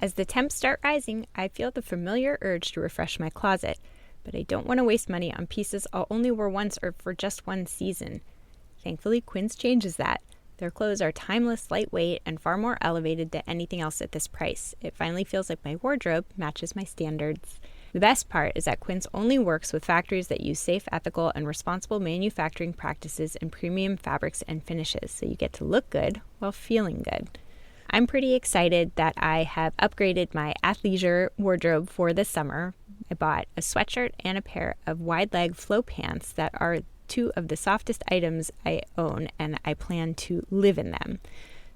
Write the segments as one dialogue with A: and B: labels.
A: As the temps start rising, I feel the familiar urge to refresh my closet, but I don't want to waste money on pieces I'll only wear once or for just one season. Thankfully, Quince changes that. Their clothes are timeless, lightweight, and far more elevated than anything else at this price. It finally feels like my wardrobe matches my standards. The best part is that Quince only works with factories that use safe, ethical, and responsible manufacturing practices and premium fabrics and finishes, so you get to look good while feeling good. I'm pretty excited that I have upgraded my athleisure wardrobe for this summer. I bought a sweatshirt and a pair of wide-leg flow pants that are two of the softest items I own, and I plan to live in them.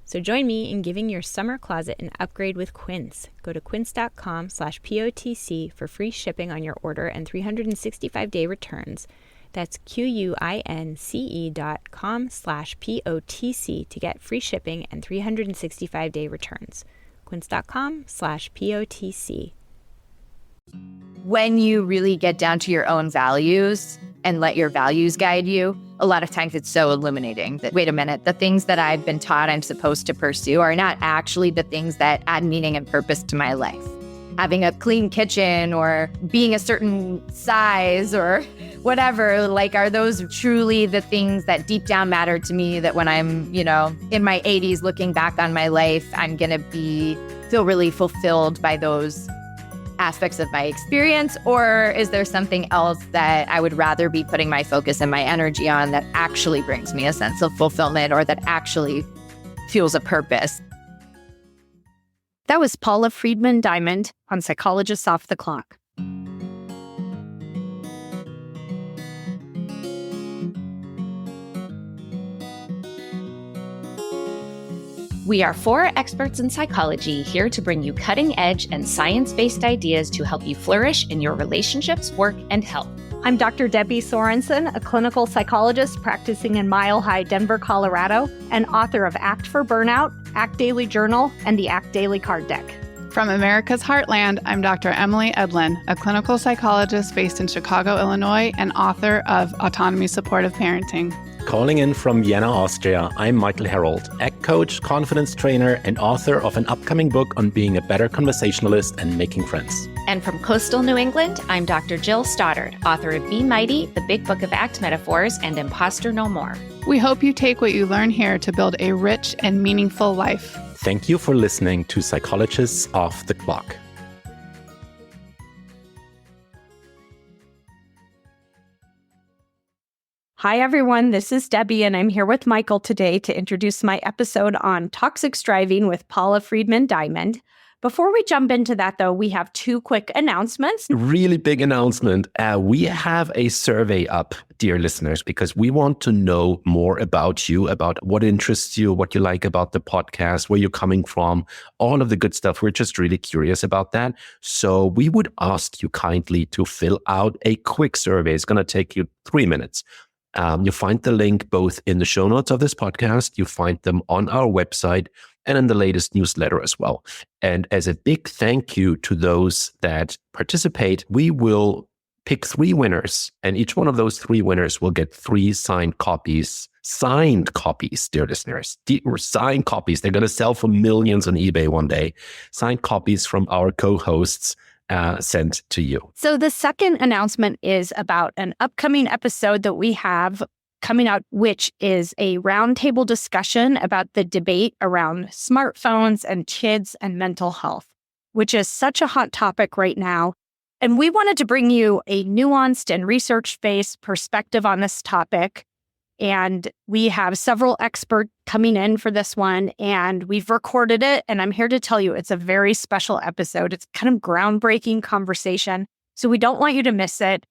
A: So join me in giving your summer closet an upgrade with Quince. Go to quince.com/POTC for free shipping on your order and 365-day returns. That's QUINCE.com/POTC to get free shipping and 365-day returns. Quince.com/POTC.
B: When you really get down to your own values and let your values guide you, a lot of times it's so illuminating that, wait a minute, the things that I've been taught I'm supposed to pursue are not actually the things that add meaning and purpose to my life. Having a clean kitchen or being a certain size or whatever, like, are those truly the things that deep down matter to me, that when I'm, in my 80s looking back on my life, I'm going to feel really fulfilled by those aspects of my experience? Or is there something else that I would rather be putting my focus and my energy on that actually brings me a sense of fulfillment or that actually fuels a purpose?
C: That was Paula Freedman-Diamond on Psychologists Off the Clock.
D: We are 4 experts in psychology here to bring you cutting-edge and science-based ideas to help you flourish in your relationships, work, and health.
C: I'm Dr. Debbie Sorensen, a clinical psychologist practicing in Mile High, Denver, Colorado, and author of Act for Burnout, Act Daily Journal, and the Act Daily Card Deck.
E: From America's Heartland, I'm Dr. Emily Edlin, a clinical psychologist based in Chicago, Illinois, and author of Autonomy Supportive Parenting.
F: Calling in from Vienna, Austria, I'm Michael Herold, ACT coach, confidence trainer, and author of an upcoming book on being a better conversationalist and making friends.
D: And from coastal New England, I'm Dr. Jill Stoddard, author of Be Mighty, The Big Book of ACT Metaphors, and Imposter No More.
E: We hope you take what you learn here to build a rich and meaningful life.
F: Thank you for listening to Psychologists Off the Clock.
C: Hi, everyone. This is Debbie, and I'm here with Michael today to introduce my episode on toxic striving with Paula Freedman-Diamond. Before we jump into that, though, we have 2 quick announcements.
F: Really big announcement. We have a survey up, dear listeners, because we want to know more about you, about what interests you, what you like about the podcast, where you're coming from, all of the good stuff. We're just really curious about that. So we would ask you kindly to fill out a quick survey. It's going to take you 3 minutes. You'll find the link both in the show notes of this podcast. You find them on our website and in the latest newsletter as well. And as a big thank you to those that participate, we will pick 3 winners, and each one of those 3 winners will get 3 signed copies, dear listeners, signed copies. They're going to sell for millions on eBay one day. Signed copies from our co-hosts sent to you.
C: So the second announcement is about an upcoming episode that we have coming out, which is a roundtable discussion about the debate around smartphones and kids and mental health, which is such a hot topic right now. And we wanted to bring you a nuanced and research-based perspective on this topic. And we have several experts coming in for this one, and we've recorded it. And I'm here to tell you it's a very special episode. It's kind of groundbreaking conversation. So we don't want you to miss it.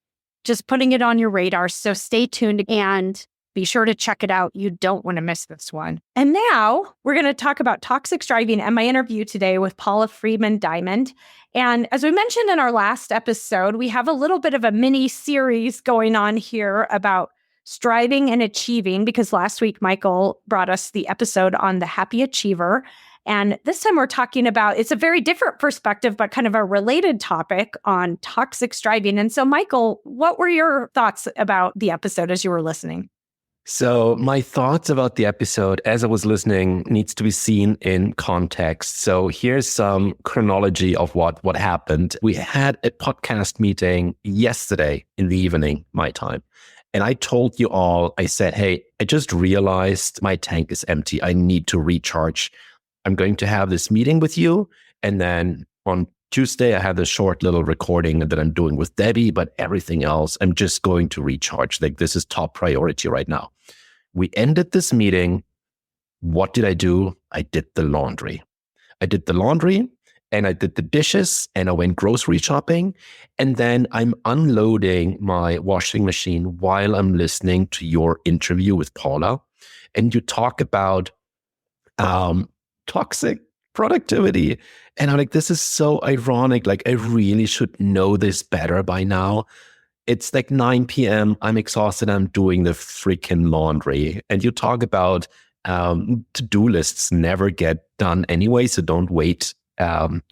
C: Just putting it on your radar. So stay tuned and be sure to check it out. You don't want to miss this one. And now we're going to talk about toxic striving and my interview today with Paula Freedman-Diamond. And as we mentioned in our last episode, we have a little bit of a mini series going on here about striving and achieving, because last week Michael brought us the episode on the happy achiever. And this time we're talking about, it's a very different perspective, but kind of a related topic on toxic striving. And so, Michael, what were your thoughts about the episode as you were listening?
F: So my thoughts about the episode as I was listening needs to be seen in context. So here's some chronology of what happened. We had a podcast meeting yesterday in the evening, my time. And I told you all, I said, hey, I just realized my tank is empty. I need to recharge. I'm going to have this meeting with you. And then on Tuesday, I have this short little recording that I'm doing with Debbie, but everything else, I'm just going to recharge. Like, this is top priority right now. We ended this meeting. What did I do? I did the laundry. And I did the dishes and I went grocery shopping. And then I'm unloading my washing machine while I'm listening to your interview with Paula. And you talk about toxic productivity. And I'm like, this is so ironic. Like, I really should know this better by now. It's like 9 p.m. I'm exhausted. I'm doing the freaking laundry. And you talk about to-do lists never get done anyway. So don't wait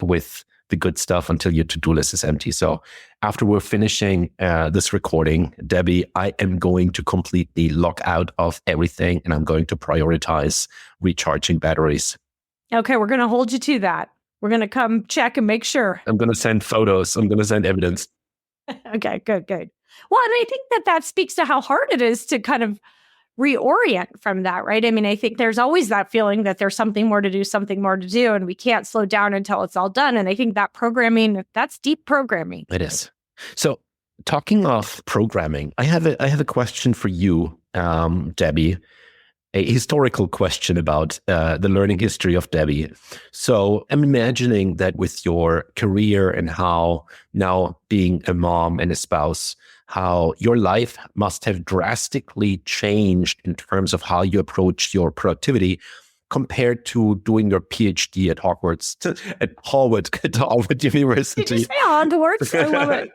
F: with the good stuff until your to-do list is empty. So after we're finishing this recording, Debbie, I am going to completely log out of everything and I'm going to prioritize recharging batteries.
C: Okay, we're going to hold you to that. We're going to come check and make sure.
F: I'm going to send photos. I'm going to send evidence.
C: Okay, good. Well, and I think that speaks to how hard it is to kind of reorient from that, right? I mean, I think there's always that feeling that there's something more to do, and we can't slow down until it's all done. And I think that programming, that's deep programming.
F: It is. So talking of programming, I have a question for you, Debbie. A historical question about the learning history of Debbie. So I'm imagining that with your career and how now being a mom and a spouse, how your life must have drastically changed in terms of how you approach your productivity compared to doing your PhD at Harvard University.
C: Did you say Hogwarts? I love it.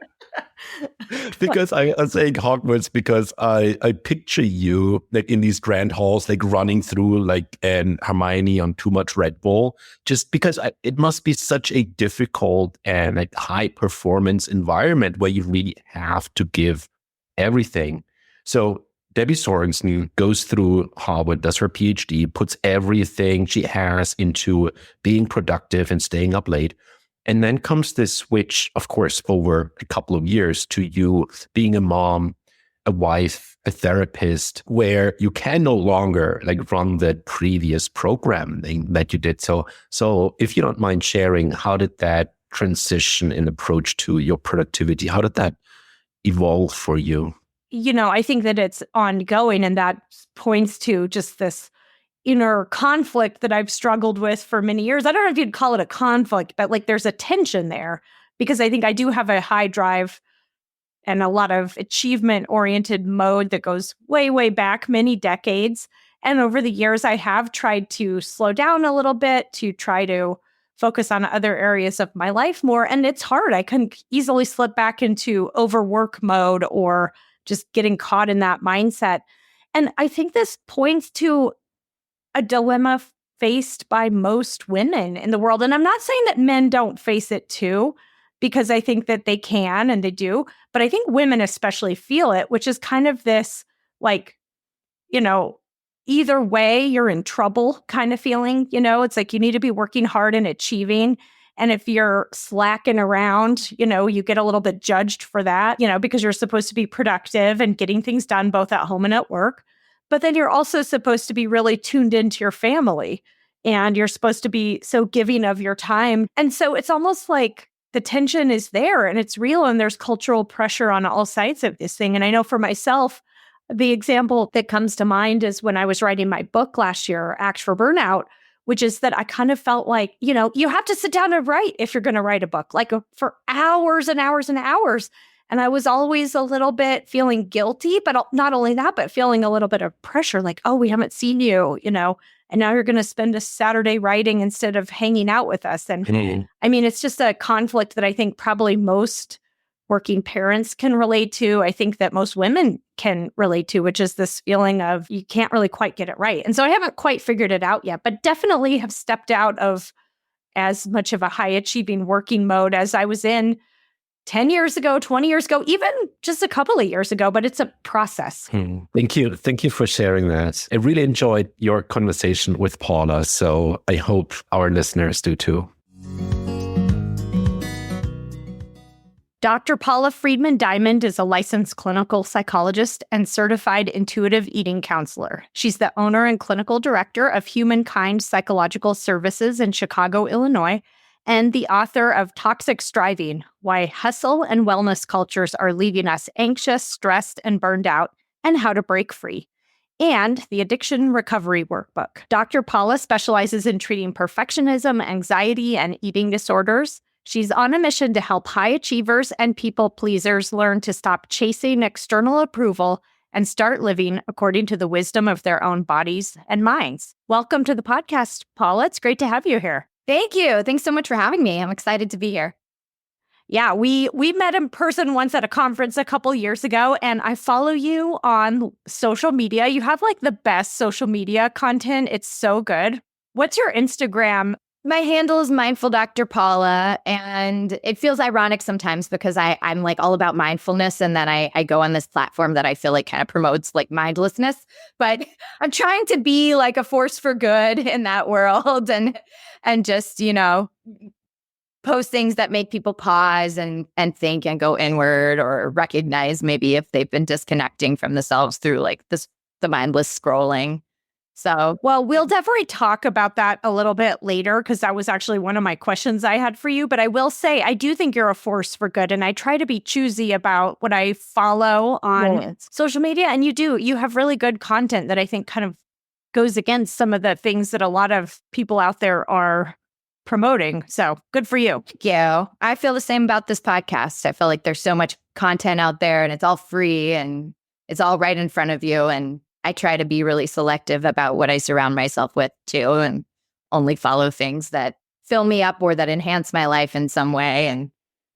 F: Because I'm saying Hogwarts because I picture you like in these grand halls, like running through like an Hermione on too much Red Bull, just because it must be such a difficult and like high performance environment where you really have to give everything. So Debbie Sorensen goes through Harvard, does her PhD, puts everything she has into being productive and staying up late. And then comes this switch, of course, over a couple of years to you being a mom, a wife, a therapist, where you can no longer like run the previous programming that you did. So if you don't mind sharing, how did that transition in approach to your productivity, how did that evolve for you?
C: You know, I think that it's ongoing, and that points to just this inner conflict that I've struggled with for many years. I don't know if you'd call it a conflict, but like there's a tension there because I think I do have a high drive and a lot of achievement-oriented mode that goes way, way back many decades. And over the years, I have tried to slow down a little bit to try to focus on other areas of my life more. And it's hard. I can easily slip back into overwork mode or just getting caught in that mindset. And I think this points to a dilemma faced by most women in the world. And I'm not saying that men don't face it too, because I think that they can and they do. But I think women especially feel it, which is kind of this like, you know, either way, you're in trouble kind of feeling. You know, it's like you need to be working hard and achieving. And if you're slacking around, you know, you get a little bit judged for that, you know, because you're supposed to be productive and getting things done both at home and at work. But then you're also supposed to be really tuned into your family and you're supposed to be so giving of your time. And so it's almost like the tension is there and it's real and there's cultural pressure on all sides of this thing. And I know for myself, the example that comes to mind is when I was writing my book last year, Act for Burnout, which is that I kind of felt like, you know, you have to sit down and write if you're going to write a book, like for hours and hours and hours. And I was always a little bit feeling guilty, but not only that, but feeling a little bit of pressure, like, oh, we haven't seen you, you know, and now you're going to spend a Saturday writing instead of hanging out with us. And I mean, it's just a conflict that I think probably most working parents can relate to. I think that most women can relate to, which is this feeling of you can't really quite get it right. And so I haven't quite figured it out yet, but definitely have stepped out of as much of a high achieving working mode as I was in 10 years ago, 20 years ago, even just a couple of years ago, but it's a process.
F: Thank you. Thank you for sharing that. I really enjoyed your conversation with Paula, so I hope our listeners do too.
C: Dr. Paula Freedman-Diamond is a licensed clinical psychologist and certified intuitive eating counselor. She's the owner and clinical director of Humankind Psychological Services in Chicago, Illinois, and the author of Toxic Striving: Why Hustle and Wellness Cultures Are Leaving Us Anxious, Stressed, and Burned Out, and How to Break Free, and the Addiction Recovery Workbook. Dr. Paula specializes in treating perfectionism, anxiety, and eating disorders. She's on a mission to help high achievers and people pleasers learn to stop chasing external approval and start living according to the wisdom of their own bodies and minds. Welcome to the podcast, Paula. It's great to have you here.
B: Thank you. Thanks so much for having me. I'm excited to be here.
C: Yeah, we met in person once at a conference a couple years ago, and I follow you on social media. You have like the best social media content. It's so good. What's your Instagram?
B: My handle is Mindful Dr. Paula, and it feels ironic sometimes because I'm like all about mindfulness, and then I go on this platform that I feel like kind of promotes like mindlessness, but I'm trying to be like a force for good in that world and just, post things that make people pause and think and go inward, or recognize maybe if they've been disconnecting from themselves through like the mindless scrolling. So,
C: well, we'll definitely talk about that a little bit later, because that was actually one of my questions I had for you. But I will say, I do think you're a force for good. And I try to be choosy about what I follow on social media. And you have really good content that I think kind of goes against some of the things that a lot of people out there are promoting. So good for you.
B: Thank you. I feel the same about this podcast. I feel like there's so much content out there and it's all free and it's all right in front of you. And I try to be really selective about what I surround myself with too, and only follow things that fill me up or that enhance my life in some way. And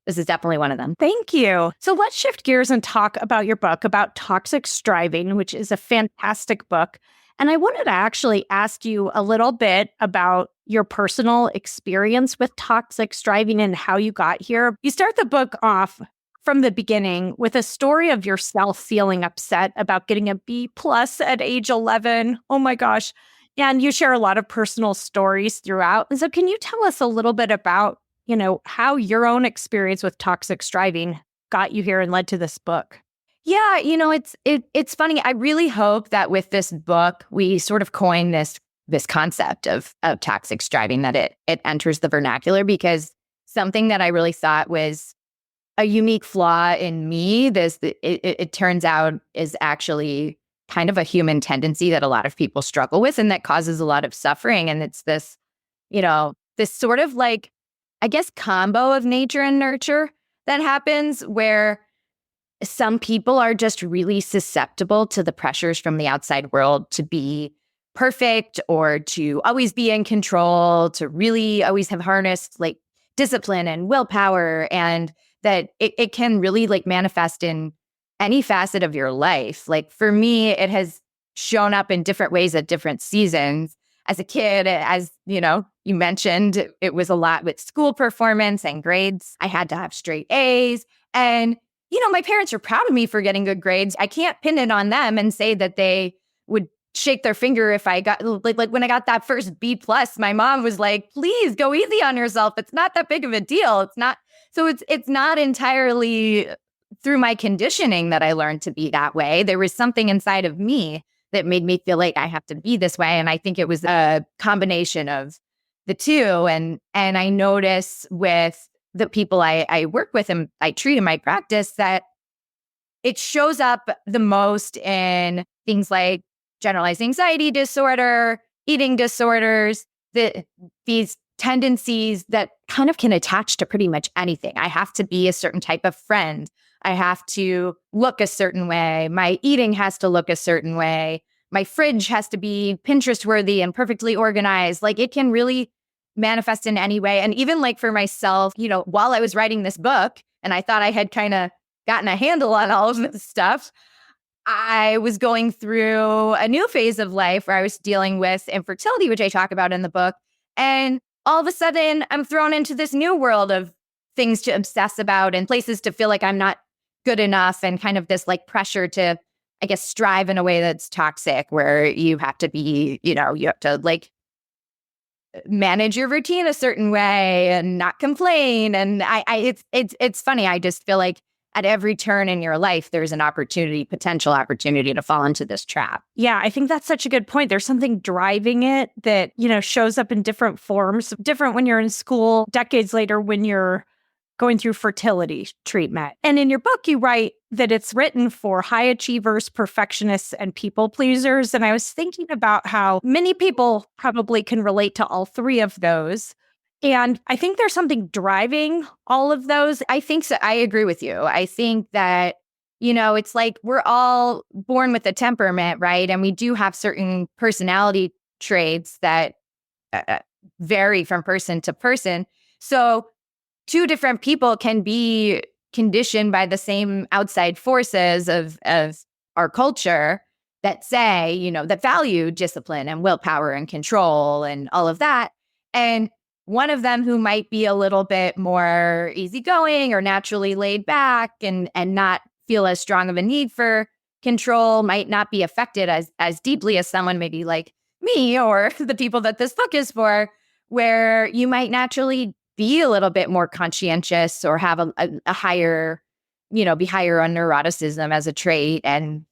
B: this is definitely one of them.
C: Thank you. So let's shift gears and talk about your book about toxic striving, which is a fantastic book. And I wanted to actually ask you a little bit about your personal experience with toxic striving and how you got here. You start the book off from the beginning with a story of yourself feeling upset about getting a B+ at age 11. Oh my gosh. And you share a lot of personal stories throughout. And so can you tell us a little bit about, how your own experience with toxic striving got you here and led to this book?
B: Yeah, it's funny. I really hope that with this book, we sort of coin this concept of toxic striving, that it enters the vernacular, because something that I really thought was a unique flaw in me, it turns out is actually kind of a human tendency that a lot of people struggle with and that causes a lot of suffering. And it's this, this sort of like, I guess, combo of nature and nurture that happens where some people are just really susceptible to the pressures from the outside world to be perfect or to always be in control, to really always have harnessed like discipline and willpower, and that it can really like manifest in any facet of your life. Like for me, it has shown up in different ways at different seasons. As a kid, as you mentioned, it was a lot with school performance and grades. I had to have straight A's, and my parents were proud of me for getting good grades. I can't pin it on them and say that they would shake their finger if I got like when I got that first B+. My mom was like, "Please go easy on yourself. It's not that big of a deal. It's not." So it's not entirely through my conditioning that I learned to be that way. There was something inside of me that made me feel like I have to be this way. And I think it was a combination of the two. And I notice with the people I work with and I treat in my practice that it shows up the most in things like generalized anxiety disorder, eating disorders, these tendencies that kind of can attach to pretty much anything. I have to be a certain type of friend. I have to look a certain way. My eating has to look a certain way. My fridge has to be Pinterest worthy and perfectly organized. Like it can really manifest in any way. And even like for myself, while I was writing this book and I thought I had kind of gotten a handle on all of this stuff, I was going through a new phase of life where I was dealing with infertility, which I talk about in the book. And all of a sudden, I'm thrown into this new world of things to obsess about and places to feel like I'm not good enough, and kind of this like pressure to, I guess, strive in a way that's toxic, where you have to be, you have to like manage your routine a certain way and not complain. And it's funny. I just feel like at every turn in your life, there's an potential opportunity to fall into this trap.
C: Yeah, I think that's such a good point. There's something driving it that, shows up in different forms, different when you're in school, decades later when you're going through fertility treatment. And in your book, you write that it's written for high achievers, perfectionists, and people pleasers. And I was thinking about how many people probably can relate to all three of those. And I think there's something driving all of those.
B: I think so. I agree with you. I think that, it's like we're all born with a temperament, right? And we do have certain personality traits that vary from person to person. So two different people can be conditioned by the same outside forces of our culture that say, that value discipline and willpower and control and all of that. And one of them who might be a little bit more easygoing or naturally laid back and not feel as strong of a need for control might not be affected as deeply as someone maybe like me or the people that this book is for, where you might naturally be a little bit more conscientious or have a higher, be higher on neuroticism as a trait. And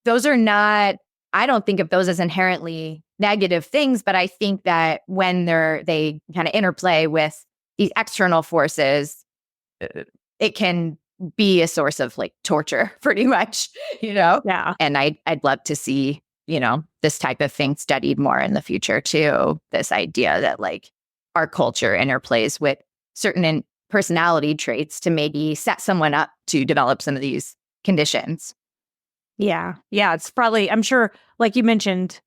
B: those are not, I don't think of those as inherently negative things, but I think that when they kind of interplay with these external forces, it can be a source of like torture pretty much,
C: Yeah.
B: And I'd love to see, this type of thing studied more in the future too. This idea that like our culture interplays with certain personality traits to maybe set someone up to develop some of these conditions.
C: Yeah. Yeah. It's probably, I'm sure, like you mentioned,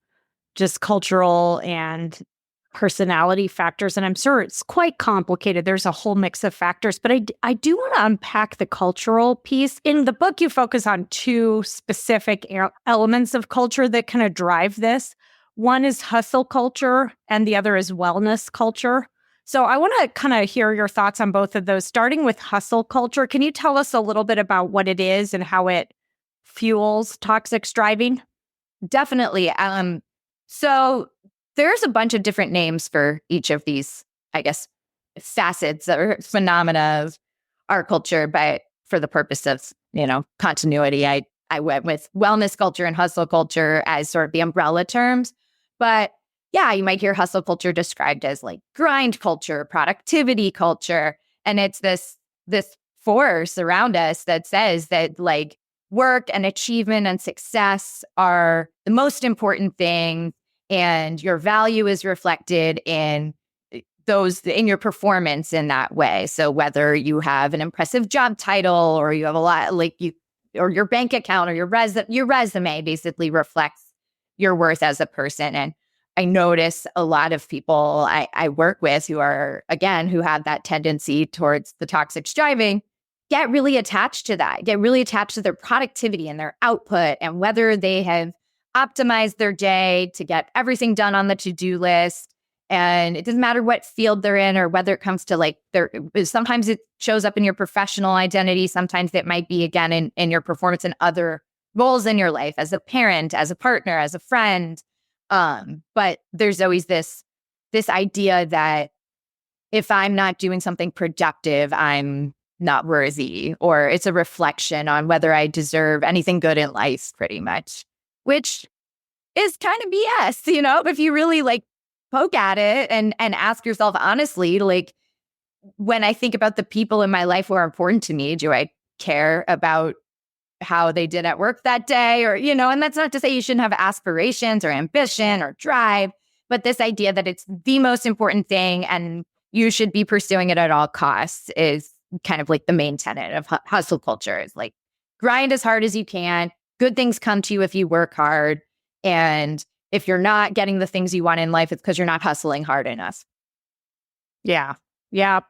C: just cultural and personality factors. And I'm sure it's quite complicated. There's a whole mix of factors, but I do want to unpack the cultural piece. In the book, you focus on two specific elements of culture that kind of drive this. One is hustle culture and the other is wellness culture. So I want to kind of hear your thoughts on both of those, starting with hustle culture. Can you tell us a little bit about what it is and how it fuels toxic striving?
B: Definitely. So there's a bunch of different names for each of these, I guess, facets or phenomena of our culture, but for the purpose of, continuity, I went with wellness culture and hustle culture as sort of the umbrella terms. But yeah, you might hear hustle culture described as like grind culture, productivity culture. And it's this force around us that says that like work and achievement and success are the most important thing. And your value is reflected in your performance in that way. So whether you have an impressive job title or you have a lot or your bank account or your resume basically reflects your worth as a person. And I notice a lot of people I work with who have that tendency towards the toxic striving, get really attached to that, get really attached to their productivity and their output and whether they have optimized their day to get everything done on the to-do list. And it doesn't matter what field they're in or whether it comes to sometimes it shows up in your professional identity. Sometimes it might be, again, in your performance in other roles in your life as a parent, as a partner, as a friend. But there's always this idea that if I'm not doing something productive, I'm not worthy, or it's a reflection on whether I deserve anything good in life, pretty much, which is kind of BS, if you really poke at it and ask yourself honestly, when I think about the people in my life who are important to me, do I care about how they did at work that day? Or, and that's not to say you shouldn't have aspirations or ambition or drive, but this idea that it's the most important thing and you should be pursuing it at all costs is kind of the main tenet of hustle culture is grind as hard as you can. Good things come to you if you work hard. And if you're not getting the things you want in life, it's because you're not hustling hard enough.
C: Yeah. Yeah.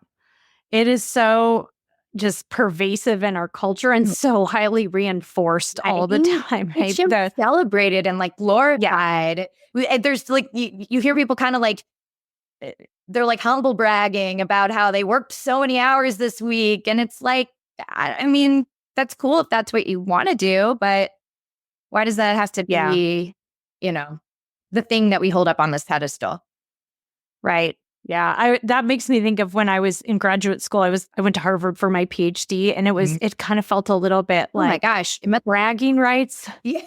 C: It is so just pervasive in our culture and so highly reinforced all the time.
B: Right? It's celebrated and glorified. Yeah. There's you hear people kind of they're like humble bragging about how they worked so many hours this week. And it's like, I mean, that's cool if that's what you want to do, but why does that have to be, the thing that we hold up on this pedestal?
C: Right. Yeah. That makes me think of when I was in graduate school. I went to Harvard for my PhD, and it kind of felt a little bit like,
B: oh my gosh,
C: bragging rights.
B: Yeah.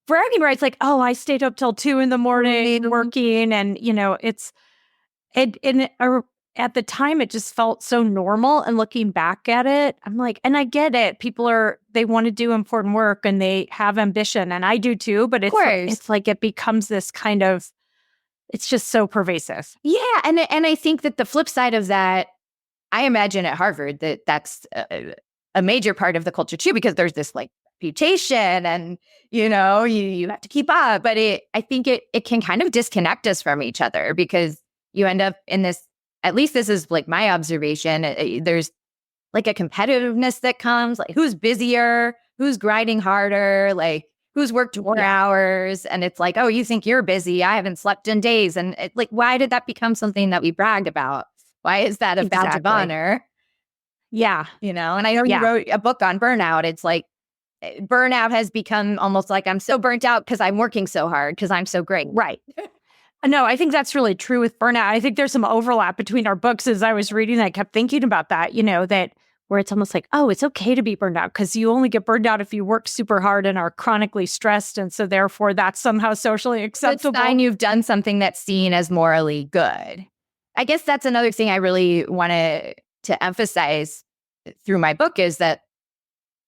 C: Bragging rights, like, oh, I stayed up till 2 a.m. working, and at the time it just felt so normal. And looking back at it, I'm like, and I get it. People they want to do important work and they have ambition, and I do too. But it's like it becomes this kind of, it's just so pervasive.
B: Yeah, and I think that the flip side of that, I imagine at Harvard that's a major part of the culture too, because there's this like reputation, and you have to keep up. But I think it can kind of disconnect us from each other, because you end up in this. At least this is like my observation. There's like a competitiveness that comes, like who's busier, who's grinding harder, like who's worked more hours. And it's like, oh, you think you're busy. I haven't slept in days. And why did that become something that we bragged about? Why is that a badge of honor?
C: Yeah.
B: And I know you wrote a book on burnout. It's like burnout has become almost like I'm so burnt out because I'm working so hard because I'm so great.
C: Right. No, I think that's really true with burnout. I think there's some overlap between our books. As I was reading, I kept thinking about that, that where it's almost like, oh, it's okay to be burned out, because you only get burned out if you work super hard and are chronically stressed. And so therefore that's somehow socially acceptable.
B: It's fine. You've done something that's seen as morally good. I guess that's another thing I really want to emphasize through my book, is that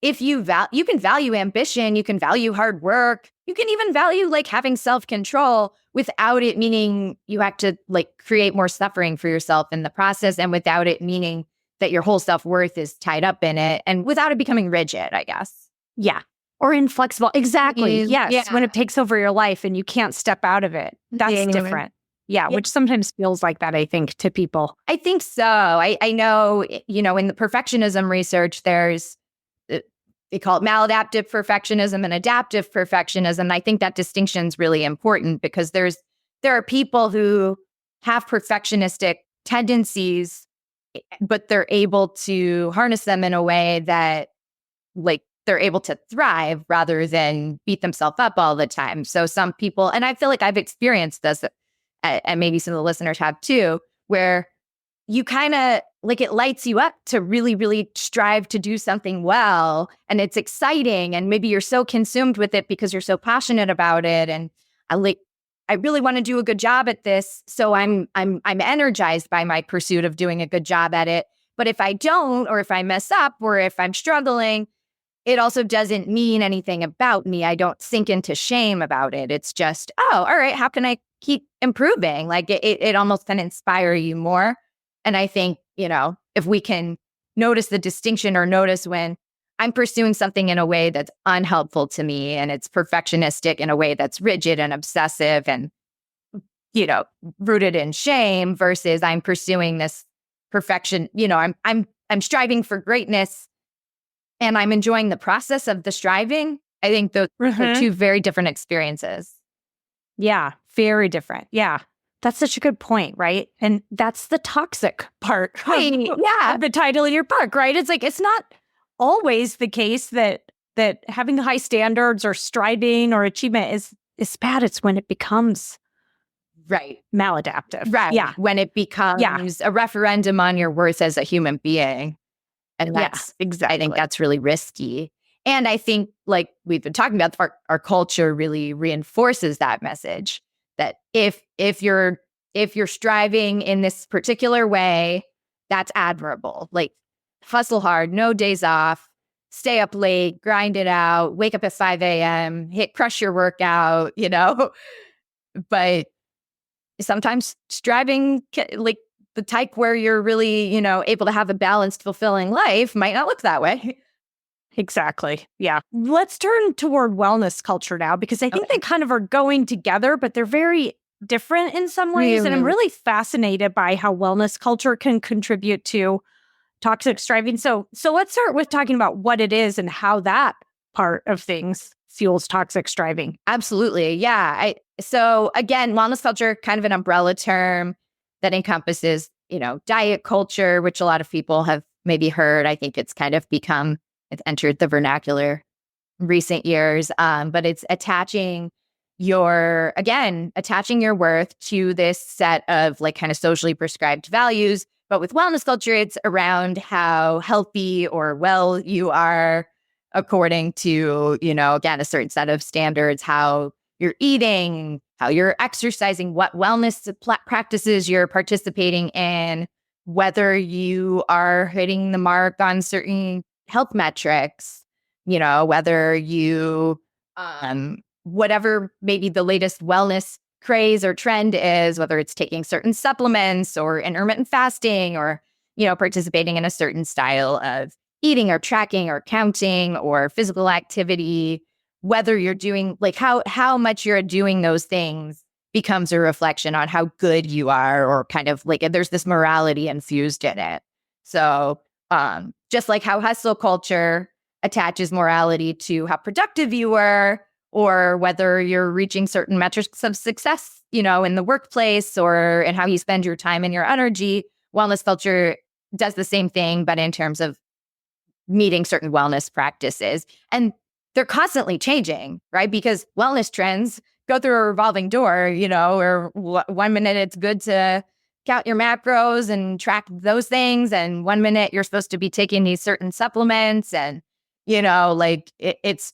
B: if you can value ambition, you can value hard work, you can even value like having self-control without it meaning you have to like create more suffering for yourself in the process, and without it meaning that your whole self-worth is tied up in it, and without it becoming rigid, I guess.
C: Yeah. Or inflexible. Exactly. Yes.
B: Yeah.
C: When it takes over your life and you can't step out of it. That's different. Yeah. Which sometimes feels like that, I think, to people.
B: I think so. I know, in the perfectionism research, there's they call it maladaptive perfectionism and adaptive perfectionism. I think that distinction is really important, because there are people who have perfectionistic tendencies, but they're able to harness them in a way that like they're able to thrive rather than beat themselves up all the time. So some people, and I feel like I've experienced this, and maybe some of the listeners have too, where you kind of like it lights you up to really, really strive to do something well. And it's exciting. And maybe you're so consumed with it because you're so passionate about it. And I really want to do a good job at this. So I'm energized by my pursuit of doing a good job at it. But if I don't, or if I mess up, or if I'm struggling, it also doesn't mean anything about me. I don't sink into shame about it. It's just, oh, all right, how can I keep improving? Like it almost can inspire you more. And I think, if we can notice the distinction, or notice when I'm pursuing something in a way that's unhelpful to me, and it's perfectionistic in a way that's rigid and obsessive and, rooted in shame, versus I'm pursuing this perfection, I'm striving for greatness and I'm enjoying the process of the striving. I think those are two very different experiences.
C: Yeah, very different. Yeah. That's such a good point, right? And that's the toxic part of the title in your book, right? It's like, it's not always the case that having high standards or striving or achievement is bad. It's when it becomes maladaptive.
B: Right.
C: Yeah.
B: When it becomes a referendum on your worth as a human being. And that's exactly. I think that's really risky. And I think, like we've been talking about, our culture really reinforces that message. That if you're striving in this particular way, that's admirable. Like hustle hard, no days off, stay up late, grind it out, wake up at 5 a.m., crush your workout, But sometimes striving, like the type where you're really, able to have a balanced, fulfilling life, might not look that way.
C: Exactly. Yeah. Let's turn toward wellness culture now, because I think they kind of are going together, but they're very different in some ways. And I'm really fascinated by how wellness culture can contribute to toxic striving. So let's start with talking about what it is and how that part of things fuels toxic striving.
B: Absolutely. Yeah. So again, wellness culture, kind of an umbrella term. that encompasses, diet culture, which a lot of people have maybe heard. I think it's kind of it's entered the vernacular in recent years. But it's attaching your worth to this set of like kind of socially prescribed values. But with wellness culture, it's around how healthy or well you are according to, again, a certain set of standards, how you're eating, how you're exercising, what wellness practices you're participating in, whether you are hitting the mark on certain health metrics, whether you, whatever maybe the latest wellness craze or trend is, whether it's taking certain supplements or intermittent fasting or, participating in a certain style of eating or tracking or counting or physical activity, whether you're doing like how much you're doing those things becomes a reflection on how good you are, or kind of like there's this morality infused in it. So just like how hustle culture attaches morality to how productive you were, or whether you're reaching certain metrics of success, in the workplace or in how you spend your time and your energy, wellness culture does the same thing, but in terms of meeting certain wellness practices. And they're constantly changing, right? Because wellness trends go through a revolving door, or 1 minute it's good to count your macros and track those things. And 1 minute you're supposed to be taking these certain supplements. And, it's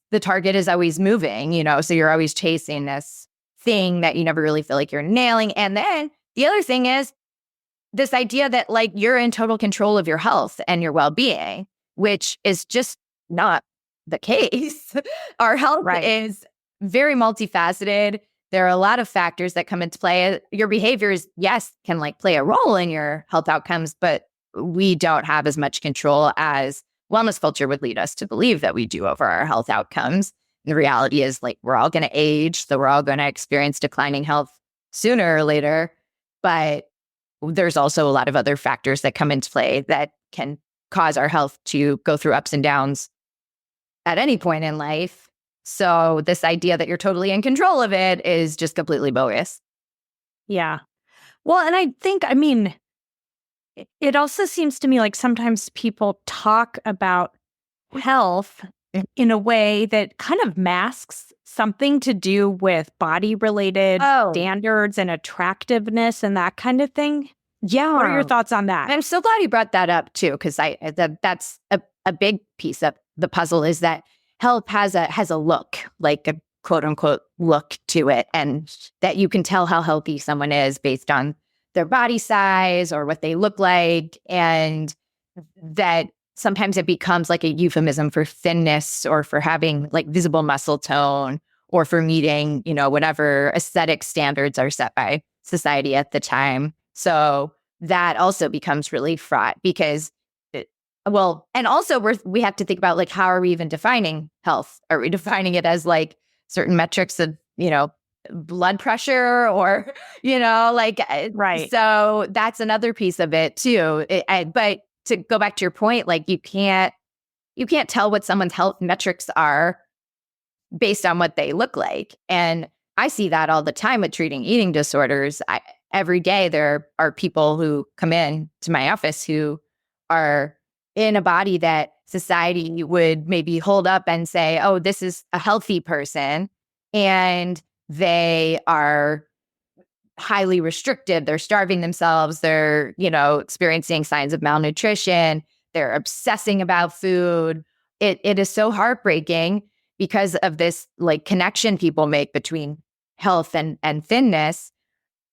B: the target is always moving, so you're always chasing this thing that you never really feel like you're nailing. And then the other thing is this idea that like you're in total control of your health and your well-being, which is just not the case. Our health is very multifaceted. There are a lot of factors that come into play. Your behaviors, yes, can like play a role in your health outcomes, but we don't have as much control as wellness culture would lead us to believe that we do over our health outcomes. And the reality is like we're all going to age, so we're all going to experience declining health sooner or later. But there's also a lot of other factors that come into play that can cause our health to go through ups and downs at any point in life. So this idea that you're totally in control of it is just completely bogus.
C: Yeah. Well, and I think, it also seems to me like sometimes people talk about health in a way that kind of masks something to do with body-related standards and attractiveness and that kind of thing.
B: Yeah.
C: What are your thoughts on that?
B: I'm so glad you brought that up too, because that's a big piece of the puzzle is that health has a look, like a quote unquote look to it, and that you can tell how healthy someone is based on their body size or what they look like, and that sometimes it becomes like a euphemism for thinness or for having like visible muscle tone or for meeting, whatever aesthetic standards are set by society at the time. So that also becomes really fraught because, and also we have to think about like, how are we even defining health? Are we defining it as like certain metrics of, blood pressure or,
C: Right.
B: So that's another piece of it too. But to go back to your point, like you can't tell what someone's health metrics are based on what they look like. And I see that all the time with treating eating disorders. Every day there are people who come in to my office who are in a body that society would maybe hold up and say, oh, this is a healthy person. And they are highly restricted. They're starving themselves. They're, experiencing signs of malnutrition. They're obsessing about food. It is so heartbreaking because of this like connection people make between health and thinness,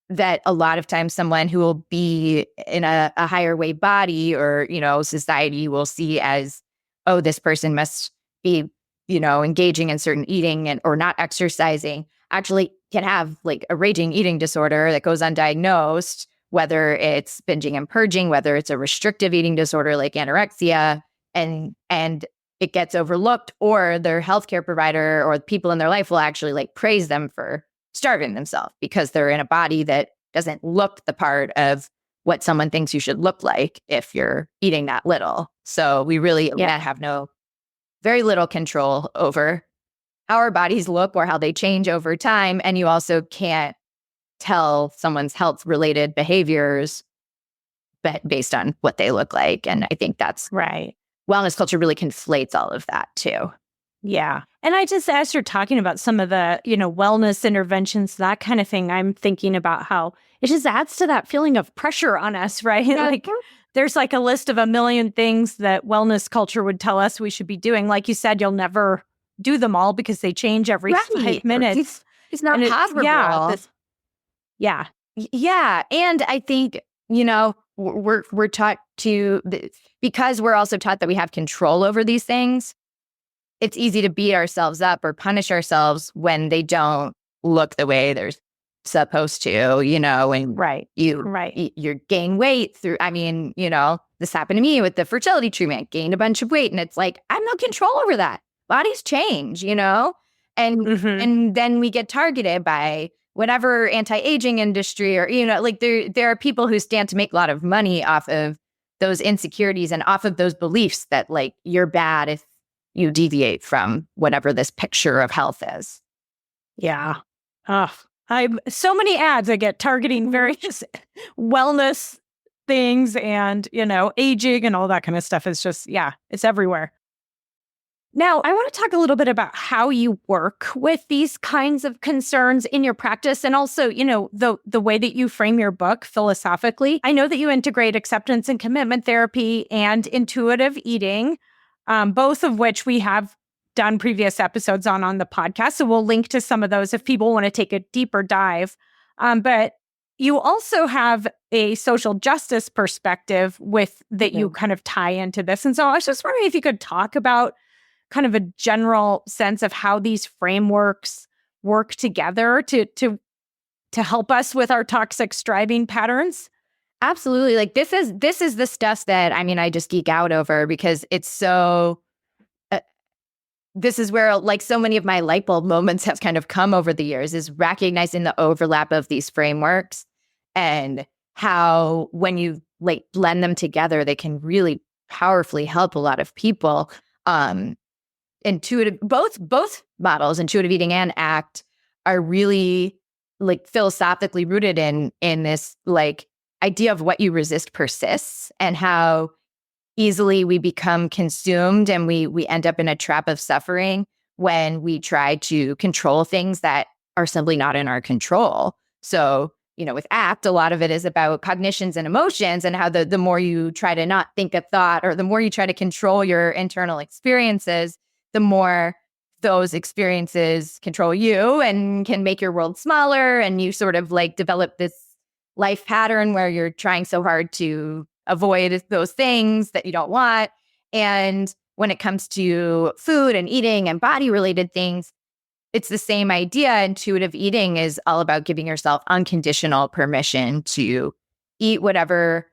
B: that a lot of times someone who will be in a higher weight body or, society will see as, oh, this person must be, engaging in certain eating and or not exercising, actually can have like a raging eating disorder that goes undiagnosed, whether it's binging and purging, whether it's a restrictive eating disorder like anorexia, and it gets overlooked, or their healthcare provider or people in their life will actually like praise them for starving themselves because they're in a body that doesn't look the part of what someone thinks you should look like if you're eating that little. So we really have very little control over how our bodies look or how they change over time. And you also can't tell someone's health related behaviors based on what they look like. And I think that's
C: Right.
B: wellness culture really conflates all of that too.
C: Yeah. And I just, as you're talking about some of the, wellness interventions, that kind of thing, I'm thinking about how it just adds to that feeling of pressure on us, right?
B: Yeah.
C: Like there's like a list of a million things that wellness culture would tell us we should be doing. Like you said, you'll never do them all because they change every 5 minutes.
B: It's not possible.
C: Yeah.
B: Yeah. And I think, we're taught to, because we're also taught that we have control over these things, it's easy to beat ourselves up or punish ourselves when they don't look the way they're supposed to, and you gain weight through, this happened to me with the fertility treatment, gained a bunch of weight. And it's like, I have no control over that. Bodies change, and then we get targeted by whatever anti-aging industry or, there are people who stand to make a lot of money off of those insecurities and off of those beliefs that like you're bad if you deviate from whatever this picture of health is.
C: Yeah. I'm so many ads I get targeting various wellness things and, aging and all that kind of stuff. It's just, it's everywhere. Now, I want to talk a little bit about how you work with these kinds of concerns in your practice and also, the way that you frame your book philosophically. I know that you integrate acceptance and commitment therapy and intuitive eating, both of which we have done previous episodes on the podcast. So we'll link to some of those if people want to take a deeper dive. But you also have a social justice perspective that you kind of tie into this. And so I was just wondering if you could talk about kind of a general sense of how these frameworks work together to help us with our toxic striving patterns.
B: Absolutely. Like this is the stuff that, I just geek out over because it's so, this is where like so many of my light bulb moments have kind of come over the years is recognizing the overlap of these frameworks and how when you like blend them together, they can really powerfully help a lot of people. Intuitive, both models, intuitive eating and ACT, are really like philosophically rooted in this like idea of what you resist persists and how easily we become consumed and we end up in a trap of suffering when we try to control things that are simply not in our control. So, with ACT, a lot of it is about cognitions and emotions and how the more you try to not think a thought or the more you try to control your internal experiences, the more those experiences control you and can make your world smaller. And you sort of like develop this life pattern where you're trying so hard to avoid those things that you don't want. And when it comes to food and eating and body related things, it's the same idea. Intuitive eating is all about giving yourself unconditional permission to eat whatever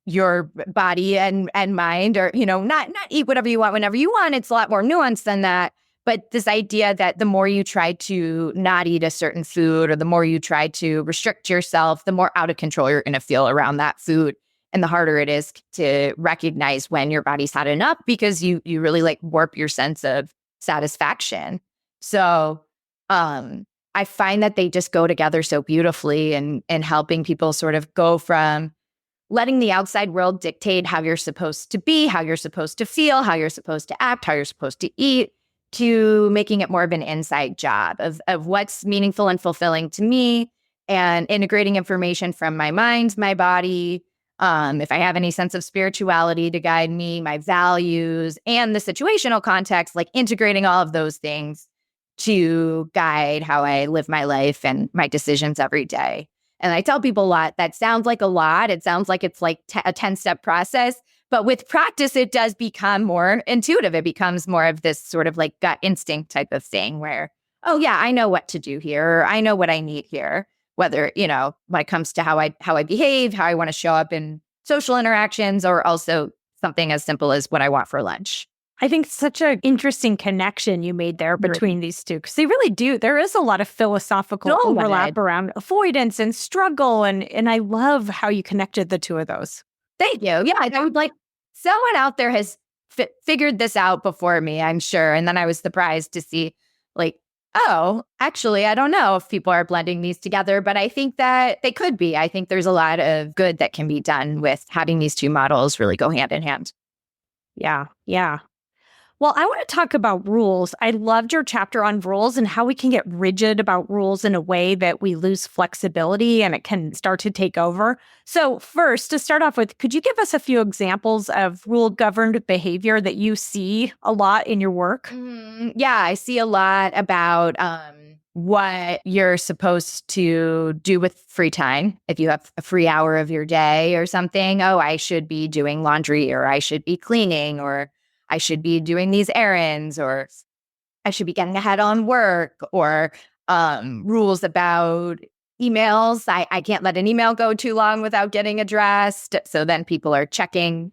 B: your body and mind, or, not eat whatever you want whenever you want. It's a lot more nuanced than that. But this idea that the more you try to not eat a certain food or the more you try to restrict yourself, the more out of control you're going to feel around that food. And the harder it is to recognize when your body's had enough because you really like warp your sense of satisfaction. So I find that they just go together so beautifully and helping people sort of go from letting the outside world dictate how you're supposed to be, how you're supposed to feel, how you're supposed to act, how you're supposed to eat, to making it more of an inside job of what's meaningful and fulfilling to me and integrating information from my mind, my body, if I have any sense of spirituality to guide me, my values, and the situational context, like integrating all of those things to guide how I live my life and my decisions every day. And I tell people a lot, that sounds like a lot. It sounds like it's like a 10-step process. But with practice, it does become more intuitive. It becomes more of this sort of like gut instinct type of thing where, oh, yeah, I know what to do here. Or I know what I need here. Whether, when it comes to how I behave, how I want to show up in social interactions, or also something as simple as what I want for lunch.
C: I think such an interesting connection you made there between these two, because they really do. There is a lot of philosophical overlap around avoidance and struggle. And I love how you connected the two of those.
B: Thank you. Yeah, I would like someone out there has figured this out before me, I'm sure. And then I was surprised to see like oh, actually, I don't know if people are blending these together, but I think that they could be. I think there's a lot of good that can be done with having these two models really go hand in hand.
C: Yeah. Yeah. Well, I want to talk about rules. I loved your chapter on rules and how we can get rigid about rules in a way that we lose flexibility and it can start to take over. So first, to start off with, could you give us a few examples of rule-governed behavior that you see a lot in your work?
B: Yeah, I see a lot about what you're supposed to do with free time. If you have a free hour of your day or something, oh, I should be doing laundry, or I should be cleaning, or I should be doing these errands, or I should be getting ahead on work, or rules about emails. I can't let an email go too long without getting addressed. So then people are checking,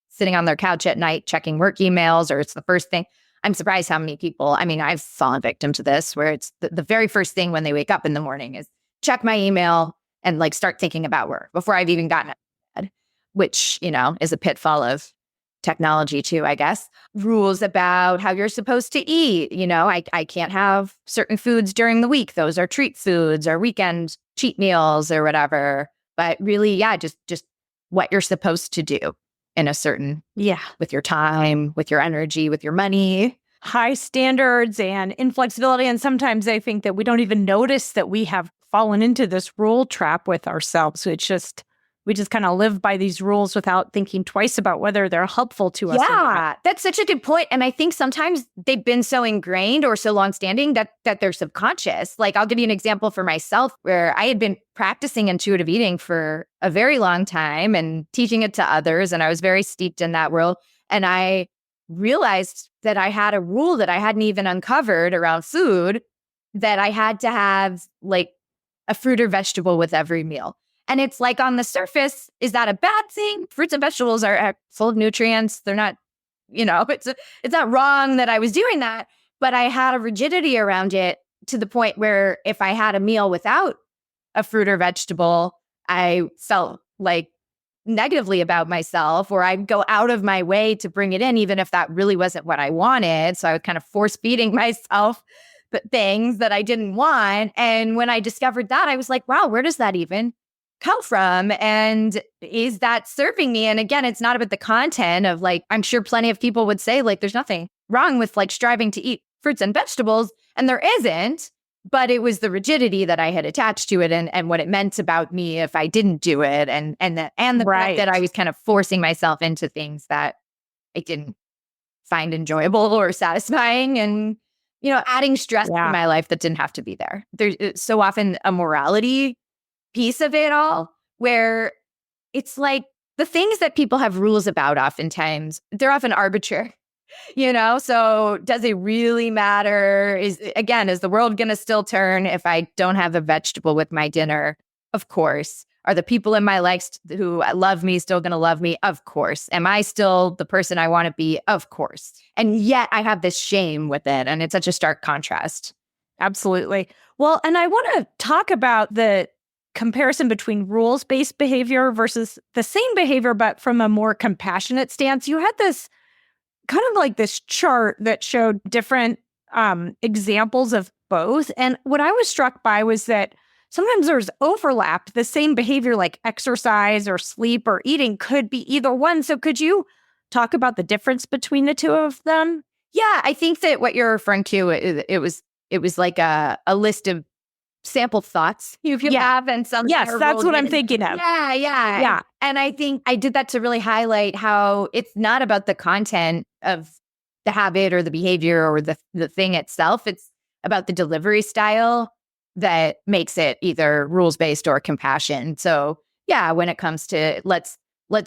B: sitting on their couch at night, checking work emails, or it's the first thing. I'm surprised how many people, I've fallen victim to this, where it's the very first thing when they wake up in the morning is check my email and start thinking about work before I've even gotten out of bed, which, is a pitfall of technology too, I guess. Rules about how you're supposed to eat. I can't have certain foods during the week. Those are treat foods or weekend cheat meals or whatever. But really, yeah, just what you're supposed to do in a certain, with your time, with your energy, with your money.
C: High standards and inflexibility. And sometimes I think that we don't even notice that we have fallen into this rule trap with ourselves. So we just kind of live by these rules without thinking twice about whether they're helpful to us.
B: Yeah, that's such a good point. And I think sometimes they've been so ingrained or so longstanding that they're subconscious. I'll give you an example for myself where I had been practicing intuitive eating for a very long time and teaching it to others. And I was very steeped in that world. And I realized that I had a rule that I hadn't even uncovered around food, that I had to have a fruit or vegetable with every meal. And it's on the surface, is that a bad thing? Fruits and vegetables are full of nutrients. They're not, it's not wrong that I was doing that, but I had a rigidity around it to the point where if I had a meal without a fruit or vegetable, I felt negatively about myself, or I'd go out of my way to bring it in, even if that really wasn't what I wanted. So I was kind of force feeding myself things that I didn't want. And when I discovered that, I was like, wow, where does that even come from? And is that serving me? And again, it's not about the content of I'm sure plenty of people would say there's nothing wrong with striving to eat fruits and vegetables, and there isn't, but it was the rigidity that I had attached to it and what it meant about me if I didn't do it, and the fact that I was kind of forcing myself into things that I didn't find enjoyable or satisfying, and adding stress to my life that didn't have to be there. There's so often a morality piece of it all, where it's the things that people have rules about, oftentimes they're often arbitrary, so does it really matter? Is the world going to still turn if I don't have a vegetable with my dinner? Of course. Are the people in my life who love me still going to love me? Of course. Am I still the person I want to be? Of course. And yet I have this shame with it, and it's such a stark contrast.
C: Absolutely. Well, and I want to talk about the comparison between rules-based behavior versus the same behavior, but from a more compassionate stance. You had this kind of this chart that showed different examples of both. And what I was struck by was that sometimes there's overlap. The same behavior like exercise or sleep or eating could be either one. So could you talk about the difference between the two of them?
B: Yeah, I think that what you're referring to, it was a list of sample thoughts you have, and some.
C: Yes, that's what I'm thinking of.
B: Yeah. And I think I did that to really highlight how it's not about the content of the habit or the behavior or the thing itself. It's about the delivery style that makes it either rules-based or compassion. So yeah, when it comes to let's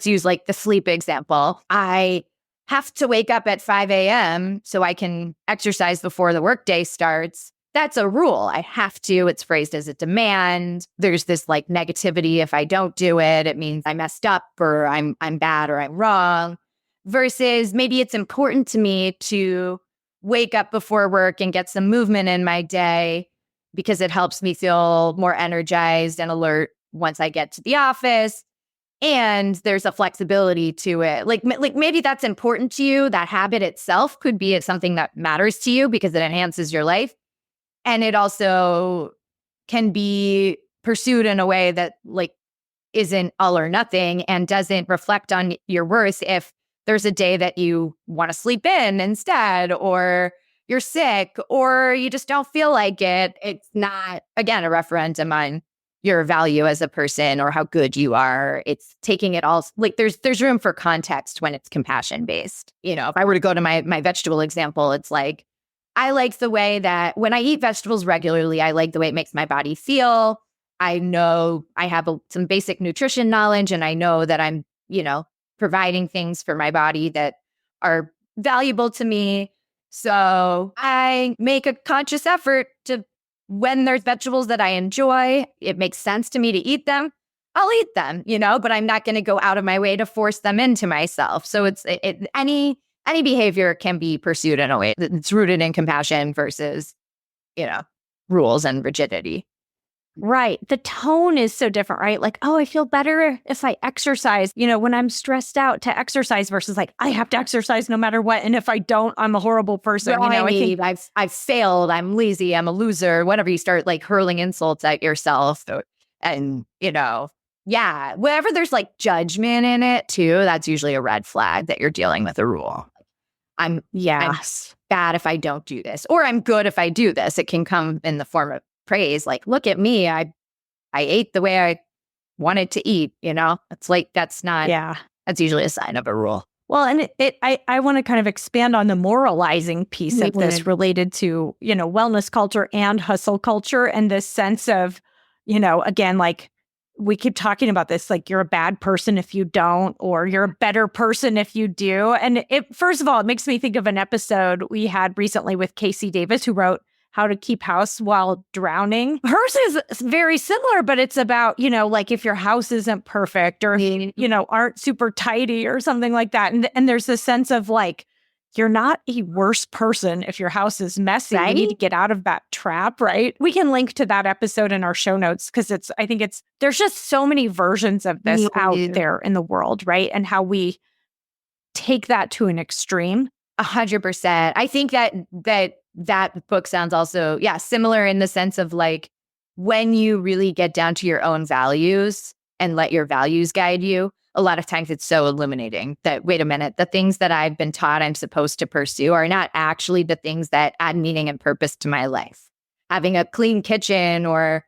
B: use the sleep example. I have to wake up at 5 a.m. so I can exercise before the workday starts. That's a rule. I have to. It's phrased as a demand. There's this negativity. If I don't do it, it means I messed up, or I'm bad, or I'm wrong. Versus maybe it's important to me to wake up before work and get some movement in my day because it helps me feel more energized and alert once I get to the office. And there's a flexibility to it. Maybe that's important to you. That habit itself could be something that matters to you because it enhances your life. And it also can be pursued in a way that like isn't all or nothing and doesn't reflect on your worth if there's a day that you want to sleep in instead, or you're sick, or you just don't feel like it. It's not, again, a referendum on your value as a person or how good you are. It's taking it all, like there's room for context when it's compassion based. You know, if I were to go to my vegetable example, it's like, I like the way that when I eat vegetables regularly, I like the way it makes my body feel. I know I have some basic nutrition knowledge, and I know that I'm, providing things for my body that are valuable to me. So I make a conscious effort to, when there's vegetables that I enjoy, it makes sense to me to eat them, I'll eat them, but I'm not going to go out of my way to force them into myself. So any behavior can be pursued in a way that's rooted in compassion versus, rules and rigidity.
C: Right. The tone is so different, right? Like, oh, I feel better if I exercise, when I'm stressed out to exercise versus like, I have to exercise no matter what. And if I don't, I'm a horrible person.
B: I think I've failed. I'm lazy. I'm a loser. Whenever you start like hurling insults at yourself and, whenever there's like judgment in it too, that's usually a red flag that you're dealing with a rule. I'm bad if I don't do this, or I'm good if I do this. It can come in the form of praise, like, look at me, I ate the way I wanted to eat, it's like, that's usually a sign of a rule.
C: Well, and I want to kind of expand on the moralizing piece of this related to, wellness culture and hustle culture, and this sense of, again, like we keep talking about this, like you're a bad person if you don't, or you're a better person if you do. And first of all, it makes me think of an episode we had recently with Casey Davis, who wrote How to Keep House While Drowning. Hers is very similar, but it's about, like if your house isn't perfect or, aren't super tidy or something like that. And there's this sense of like, you're not a worse person if your house is messy. Right? You need to get out of that trap, right? We can link to that episode in our show notes because there's just so many versions of this out there in the world, right? And how we take that to an extreme.
B: 100%. I think that book sounds also, similar in the sense of like, when you really get down to your own values and let your values guide you, a lot of times it's so illuminating that, wait a minute, the things that I've been taught I'm supposed to pursue are not actually the things that add meaning and purpose to my life. Having a clean kitchen or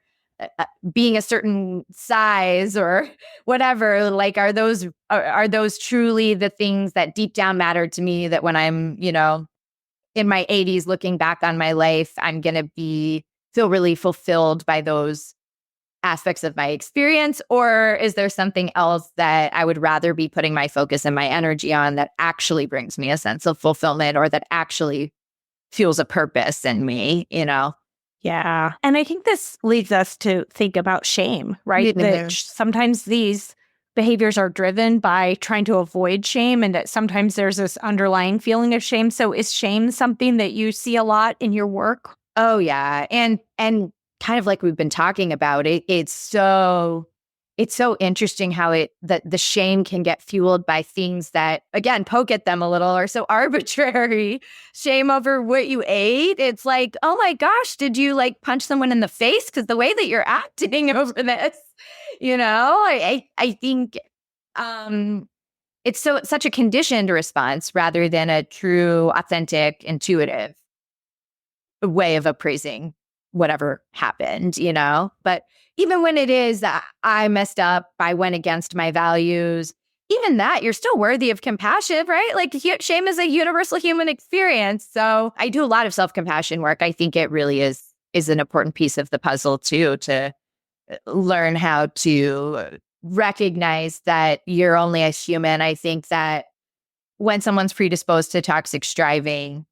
B: being a certain size or whatever, like, are those truly the things that deep down matter to me, that when I'm, in my 80s looking back on my life, I'm going to feel really fulfilled by those aspects of my experience? Or is there something else that I would rather be putting my focus and my energy on that actually brings me a sense of fulfillment, or that actually fuels a purpose in me,
C: Yeah. And I think this leads us to think about shame, right? That sometimes these behaviors are driven by trying to avoid shame, and that sometimes there's this underlying feeling of shame. So is shame something that you see a lot in your work?
B: Oh, yeah. And kind of like we've been talking about, it's so interesting how the shame can get fueled by things that, again, poke at them a little, are so arbitrary. Shame over what you ate. It's like, oh my gosh, did you like punch someone in the face? Because the way that you're acting over this, I think it's such a conditioned response rather than a true, authentic, intuitive way of appraising whatever happened, But even when it is that I messed up, I went against my values, even that, you're still worthy of compassion, right? Like, shame is a universal human experience. So I do a lot of self-compassion work. I think it really is an important piece of the puzzle too, to learn how to recognize that you're only a human. I think that when someone's predisposed to toxic striving,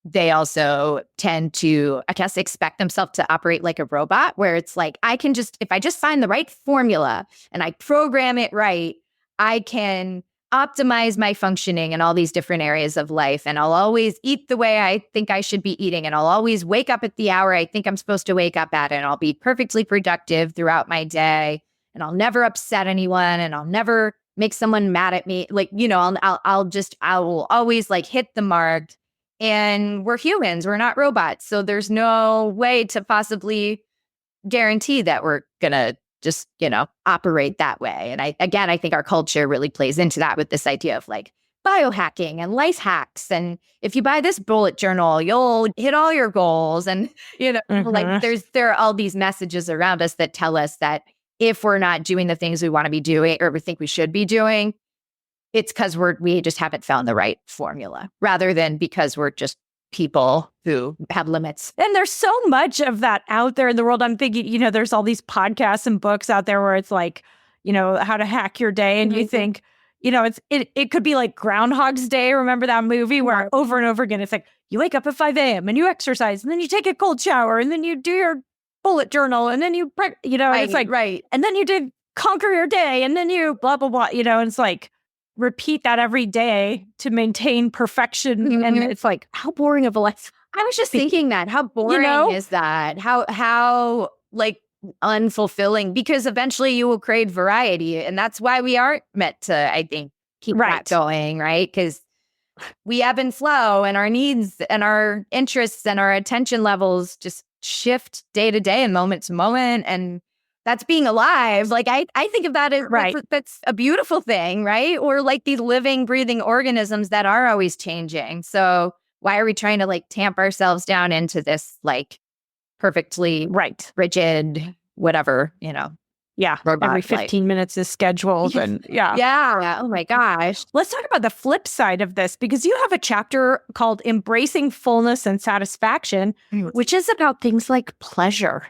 B: they also tend to, I guess, expect themselves to operate like a robot, where it's like, if I just find the right formula and I program it right, I can optimize my functioning in all these different areas of life. And I'll always eat the way I think I should be eating. And I'll always wake up at the hour I think I'm supposed to wake up at. And I'll be perfectly productive throughout my day. And I'll never upset anyone. And I'll never make someone mad at me. Like, I will always like hit the mark. And we're humans, we're not robots. So there's no way to possibly guarantee that we're going to just, operate that way. And I think our culture really plays into that with this idea of like biohacking and life hacks. And if you buy this bullet journal, you'll hit all your goals. And, like there are all these messages around us that tell us that if we're not doing the things we want to be doing or we think we should be doing, it's because we just haven't found the right formula rather than because we're just people who have limits.
C: And there's so much of that out there in the world. I'm thinking, there's all these podcasts and books out there where it's like, how to hack your day. And you think, it could be like Groundhog's Day. Remember that movie where over and over again, it's like you wake up at 5 a.m. and you exercise and then you take a cold shower and then you do your bullet journal and then you, and it's like,
B: right.
C: And then you did conquer your day and then you blah, blah, blah, and it's like, repeat that every day to maintain perfection. And it's like, how boring of a life.
B: I was just thinking that. How boring is that? How like unfulfilling? Because eventually you will crave variety. And that's why we aren't meant to, I think, keep that going, right? Because we ebb and flow and our needs and our interests and our attention levels just shift day to day and moment to moment. And that's being alive. Like I think of that as that's a beautiful thing, right? Or like these living, breathing organisms that are always changing. So why are we trying to like tamp ourselves down into this like perfectly rigid, whatever,
C: Yeah. Every 15 minutes is scheduled. And
B: Yeah. Oh my gosh.
C: Let's talk about the flip side of this, because you have a chapter called Embracing Fullness and Satisfaction, which is about things like pleasure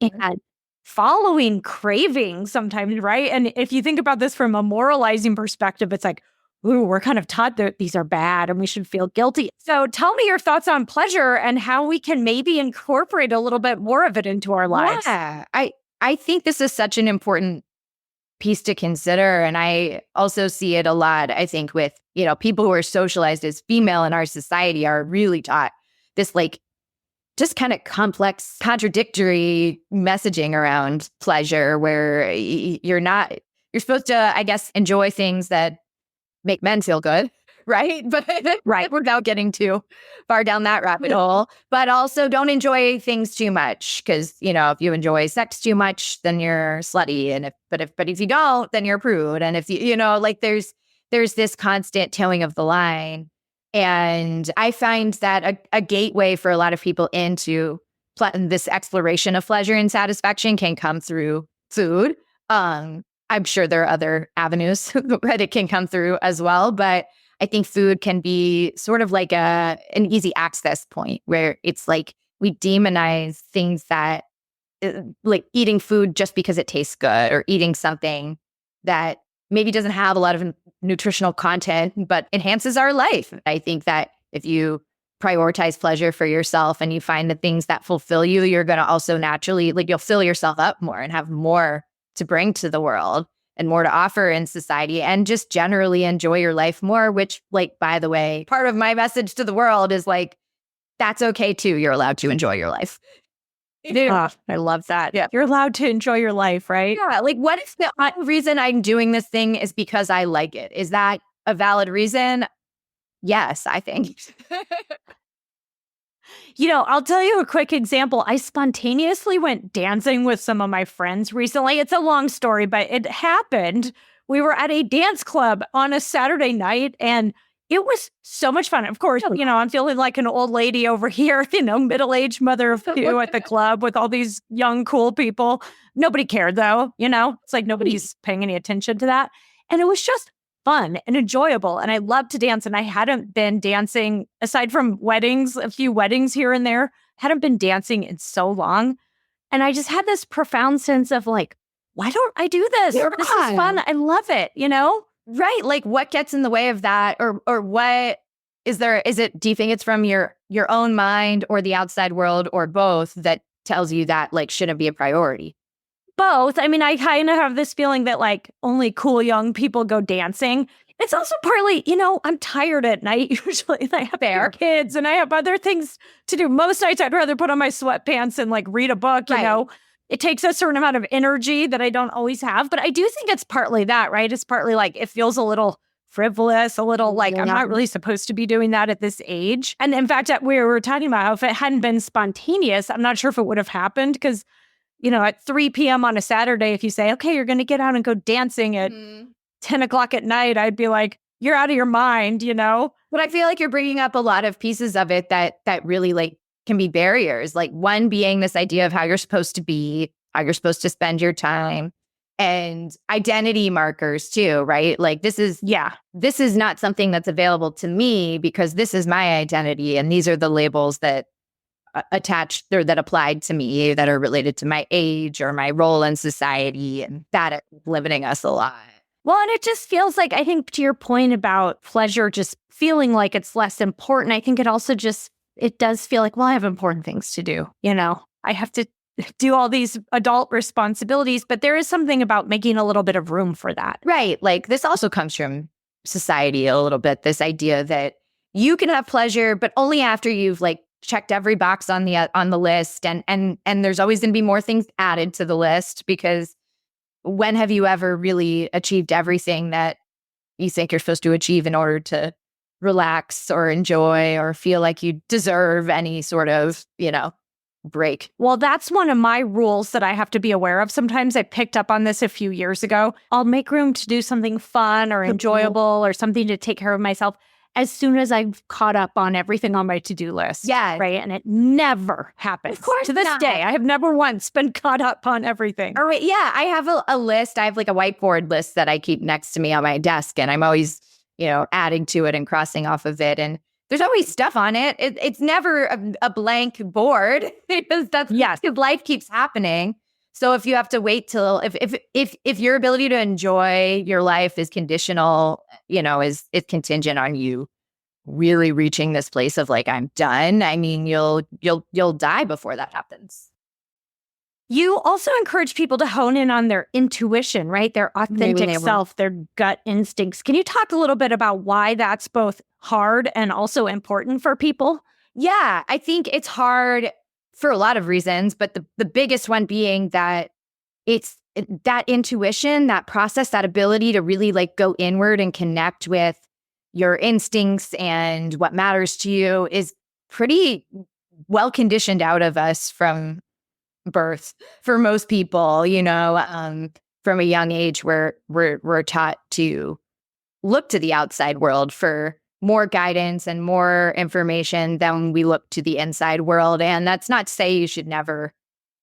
C: and following cravings sometimes, right? And if you think about this from a moralizing perspective, it's like, ooh, we're kind of taught that these are bad and we should feel guilty. So tell me your thoughts on pleasure and how we can maybe incorporate a little bit more of it into our lives.
B: Yeah, I think this is such an important piece to consider. And I also see it a lot, I think, with, people who are socialized as female in our society are really taught this like just kind of complex, contradictory messaging around pleasure where you're supposed to, I guess, enjoy things that make men feel good, right? But without getting too far down that rabbit hole. But also don't enjoy things too much because, if you enjoy sex too much, then you're slutty. And if you don't, then you're a prude. And if you, like there's this constant towing of the line. And I find that a gateway for a lot of people into this exploration of pleasure and satisfaction can come through food. I'm sure there are other avenues that it can come through as well. But I think food can be sort of like an easy access point where it's like we demonize things that like eating food just because it tastes good or eating something that maybe doesn't have a lot of nutritional content, but enhances our life. I think that if you prioritize pleasure for yourself and you find the things that fulfill you, you're going to also naturally, like you'll fill yourself up more and have more to bring to the world and more to offer in society and just generally enjoy your life more, which like, by the way, part of my message to the world is like, that's okay too. You're allowed to enjoy your life.
C: I love that. Yeah. You're allowed to enjoy your life, right?
B: Yeah. Like, what if the reason I'm doing this thing is because I like it? Is that a valid reason? Yes, I think.
C: I'll tell you a quick example. I spontaneously went dancing with some of my friends recently. It's a long story, but it happened. We were at a dance club on a Saturday night and it was so much fun. Of course, I'm feeling like an old lady over here, middle-aged mother of two at the club with all these young, cool people. Nobody cared though, it's like nobody's paying any attention to that. And it was just fun and enjoyable. And I love to dance. And I hadn't been dancing, aside from weddings, a few weddings here and there, hadn't been dancing in so long. And I just had this profound sense of like, why don't I do this? This is fun. I love it,
B: Right. Like what gets in the way of that or what do you think it's from your own mind or the outside world or both that tells you that like shouldn't be a priority?
C: Both. I mean, I kind of have this feeling that like only cool young people go dancing. It's also partly, I'm tired at night usually. I have kids and I have other things to do. Most nights I'd rather put on my sweatpants and like read a book, It takes a certain amount of energy that I don't always have. But I do think it's partly that, right? It's partly like it feels a little frivolous, a little like, I'm not really supposed to be doing that at this age. And in fact, we were talking about how if it hadn't been spontaneous, I'm not sure if it would have happened because, at 3 p.m. on a Saturday, if you say, okay, you're going to get out and go dancing at 10 o'clock at night, I'd be like, you're out of your mind,
B: But I feel like you're bringing up a lot of pieces of it that really like can be barriers. Like one being this idea of how you're supposed to be, how you're supposed to spend your time, and identity markers too, right? Like this is not something that's available to me because this is my identity. And these are the labels that attached or that applied to me that are related to my age or my role in society. And that is limiting us a lot.
C: Well, and it just feels like, I think to your point about pleasure just feeling like it's less important, I think it also it does feel like, well, I have important things to do. I have to do all these adult responsibilities, but there is something about making a little bit of room for that.
B: Right. Like this also comes from society a little bit, this idea that you can have pleasure, but only after you've like checked every box on the list. And there's always going to be more things added to the list because when have you ever really achieved everything that you think you're supposed to achieve in order to relax or enjoy or feel like you deserve any sort of, break?
C: Well, that's one of my rules that I have to be aware of. Sometimes I picked up on this a few years ago. I'll make room to do something fun or enjoyable or something to take care of myself as soon as I've caught up on everything on my to-do list.
B: Yeah.
C: Right. And it never happens.
B: Of course
C: to this
B: not.
C: day, I have never once been caught up on everything.
B: All right. Yeah. I have a list. I have like a whiteboard list that I keep next to me on my desk. And I'm always, adding to it and crossing off of it. And there's always stuff on it. It's never a blank board because because life keeps happening. So if you have to wait till if your ability to enjoy your life is conditional, is contingent on you really reaching this place of like, I'm done. I mean, you'll die before that happens.
C: You also encourage people to hone in on their intuition, right? Their authentic self, their gut instincts. Can you talk a little bit about why that's both hard and also important for people?
B: Yeah, I think it's hard for a lot of reasons, but the biggest one being that it's that intuition, that process, that ability to really like go inward and connect with your instincts and what matters to you is pretty well conditioned out of us from birth for most people, from a young age where we're taught to look to the outside world for more guidance and more information than we look to the inside world. And that's not to say you should never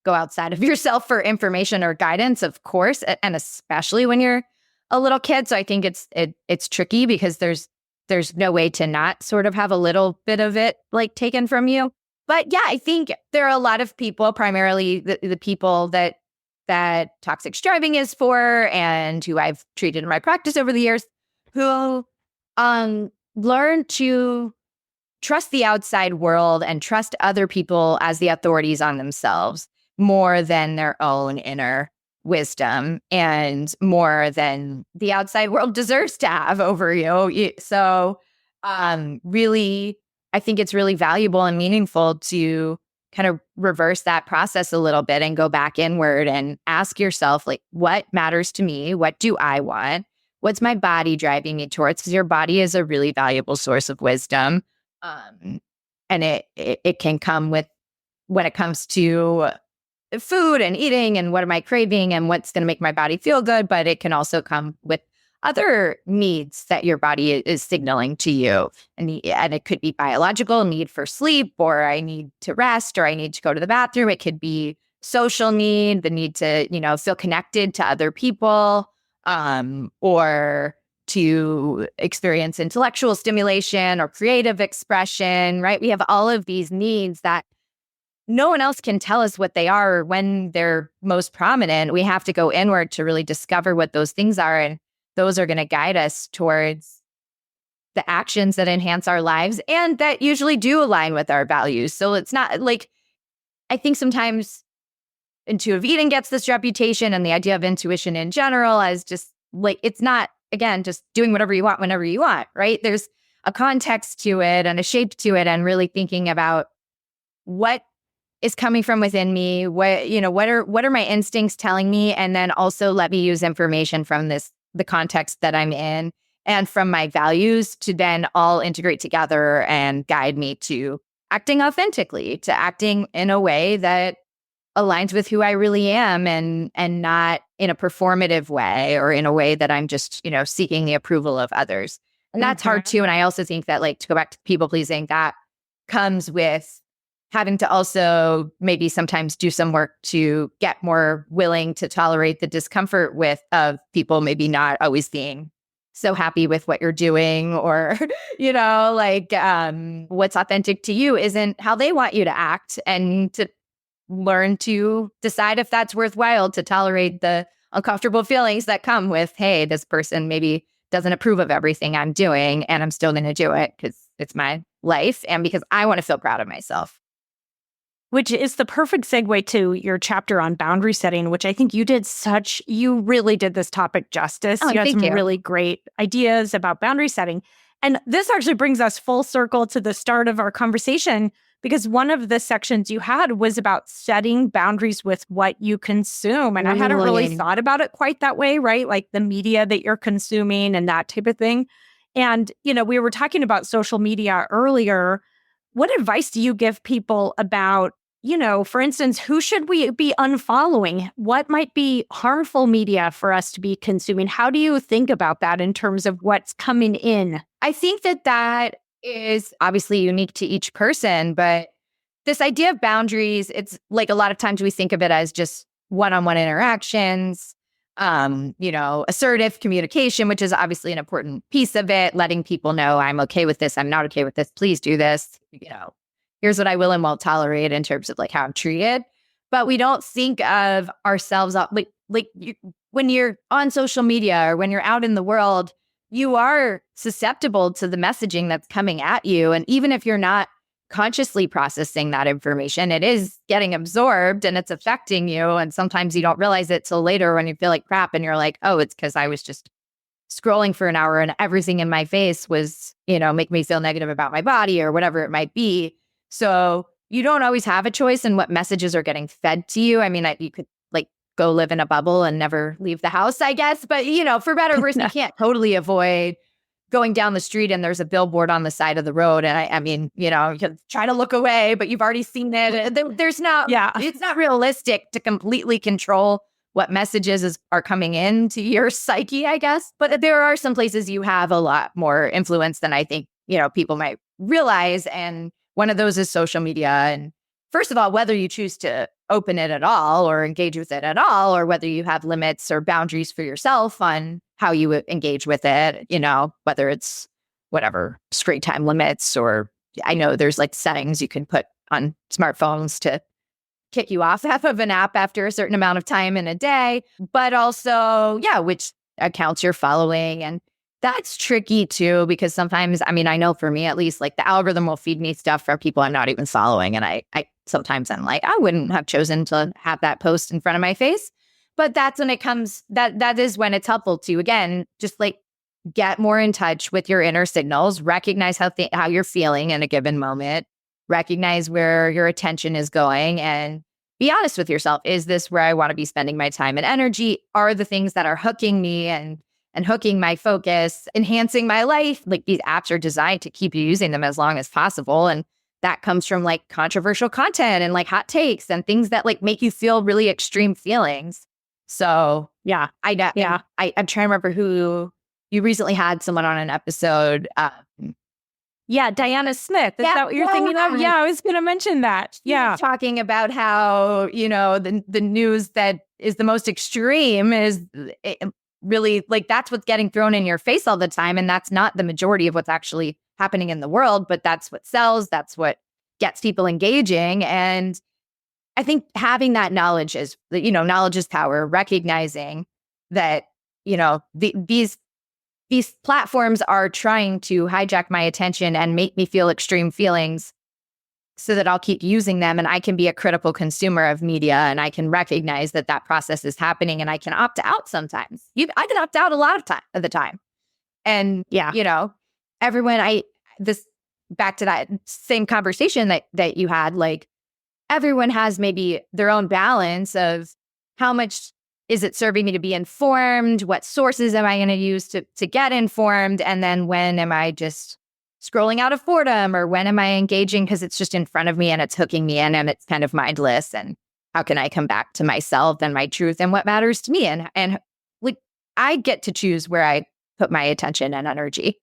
B: go outside of yourself for information or guidance, of course, and especially when you're a little kid. So I think it's tricky because there's no way to not sort of have a little bit of it like taken from you. But yeah, I think there are a lot of people, primarily the people that toxic striving is for and who I've treated in my practice over the years, who learn to trust the outside world and trust other people as the authorities on themselves more than their own inner wisdom and more than the outside world deserves to have over you. So really, I think it's really valuable and meaningful to kind of reverse that process a little bit and go back inward and ask yourself, like, what matters to me? What do I want? What's my body driving me towards? Because your body is a really valuable source of wisdom. And it can come with, when it comes to food and eating and what am I craving and what's going to make my body feel good, but it can also come with other needs that your body is signaling to you. And it could be biological need for sleep, or I need to rest, or I need to go to the bathroom. It could be social need, the need to, feel connected to other people, or to experience intellectual stimulation or creative expression, right? We have all of these needs that no one else can tell us what they are or when they're most prominent. We have to go inward to really discover what those things are. And those are going to guide us towards the actions that enhance our lives and that usually do align with our values. So it's not like, I think sometimes intuitive eating gets this reputation, and the idea of intuition in general as just like, it's not, again, just doing whatever you want whenever you want, right? There's a context to it and a shape to it, and really thinking about what is coming from within me, what are my instincts telling me, and then also let me use information from the context that I'm in and from my values to then all integrate together and guide me to acting authentically, to acting in a way that aligns with who I really am and not in a performative way or in a way that I'm just, seeking the approval of others. And that's hard too. And I also think that, like, to go back to people pleasing, that comes with having to also maybe sometimes do some work to get more willing to tolerate the discomfort of people maybe not always being so happy with what you're doing, or, what's authentic to you isn't how they want you to act, and to learn to decide if that's worthwhile to tolerate the uncomfortable feelings that come with, hey, this person maybe doesn't approve of everything I'm doing, and I'm still going to do it because it's my life and because I want to feel proud of myself.
C: Which is the perfect segue to your chapter on boundary setting, which I think you really did this topic justice.
B: Oh,
C: you had
B: thank
C: some
B: you.
C: really great ideas about boundary setting. And this actually brings us full circle to the start of our conversation, because one of the sections you had was about setting boundaries with what you consume. And I hadn't really thought about it quite that way, right? Like the media that you're consuming and that type of thing. And, we were talking about social media earlier. What advice do you give people about, for instance, who should we be unfollowing? What might be harmful media for us to be consuming? How do you think about that in terms of what's coming in?
B: I think that is obviously unique to each person, but this idea of boundaries, it's like a lot of times we think of it as just one-on-one interactions, assertive communication, which is obviously an important piece of it, letting people know I'm okay with this, I'm not okay with this, please do this, here's what I will and won't tolerate in terms of like how I'm treated. But we don't think of ourselves when you're on social media or when you're out in the world, you are susceptible to the messaging that's coming at you. And even if you're not consciously processing that information, it is getting absorbed and it's affecting you. And sometimes you don't realize it till later when you feel like crap and you're like, oh, it's because I was just scrolling for an hour and everything in my face was, make me feel negative about my body or whatever it might be. So you don't always have a choice in what messages are getting fed to you. I mean, you could go live in a bubble and never leave the house, I guess. But, for better or worse, you can't totally avoid going down the street and there's a billboard on the side of the road. And I mean, you can try to look away, but you've already seen it. It's not realistic to completely control what messages are coming into your psyche, I guess. But there are some places you have a lot more influence than I think, people might realize. And one of those is social media. And first of all, whether you choose to open it at all or engage with it at all, or whether you have limits or boundaries for yourself on how you engage with it, whether it's whatever, screen time limits, or I know there's like settings you can put on smartphones to kick you off of an app after a certain amount of time in a day, but also, which accounts you're following. And that's tricky too, because sometimes, I mean, I know for me at least, like the algorithm will feed me stuff for people I'm not even following. And I sometimes I'm like, I wouldn't have chosen to have that post in front of my face. But that's when it comes, that is when it's helpful to, again, just like get more in touch with your inner signals, recognize how you're feeling in a given moment, recognize where your attention is going, and be honest with yourself. Is this where I want to be spending my time and energy? Are the things that are hooking me and hooking my focus, enhancing my life? Like, these apps are designed to keep you using them as long as possible. And that comes from like controversial content and like hot takes and things that like make you feel really extreme feelings. So I'm trying to remember who you recently had someone on an episode.
C: Diana Smith. Is that what you're thinking of? Yeah, I was going to mention that. Yeah.
B: Talking about how, the news that is the most extreme is really like, that's what's getting thrown in your face all the time. And that's not the majority of what's actually happening in the world, but that's what sells. That's what gets people engaging. And I think having that knowledge is, knowledge is power, recognizing that, these platforms are trying to hijack my attention and make me feel extreme feelings so that I'll keep using them, and I can be a critical consumer of media, and I can recognize that process is happening, and I can opt out sometimes. I can opt out a lot of the time. And, back to that same conversation that you had, like, everyone has maybe their own balance of how much is it serving me to be informed? What sources am I going to use to get informed? And then when am I just scrolling out of boredom, or when am I engaging because it's just in front of me and it's hooking me in and it's kind of mindless? And how can I come back to myself and my truth and what matters to me? And like, I get to choose where I put my attention and energy.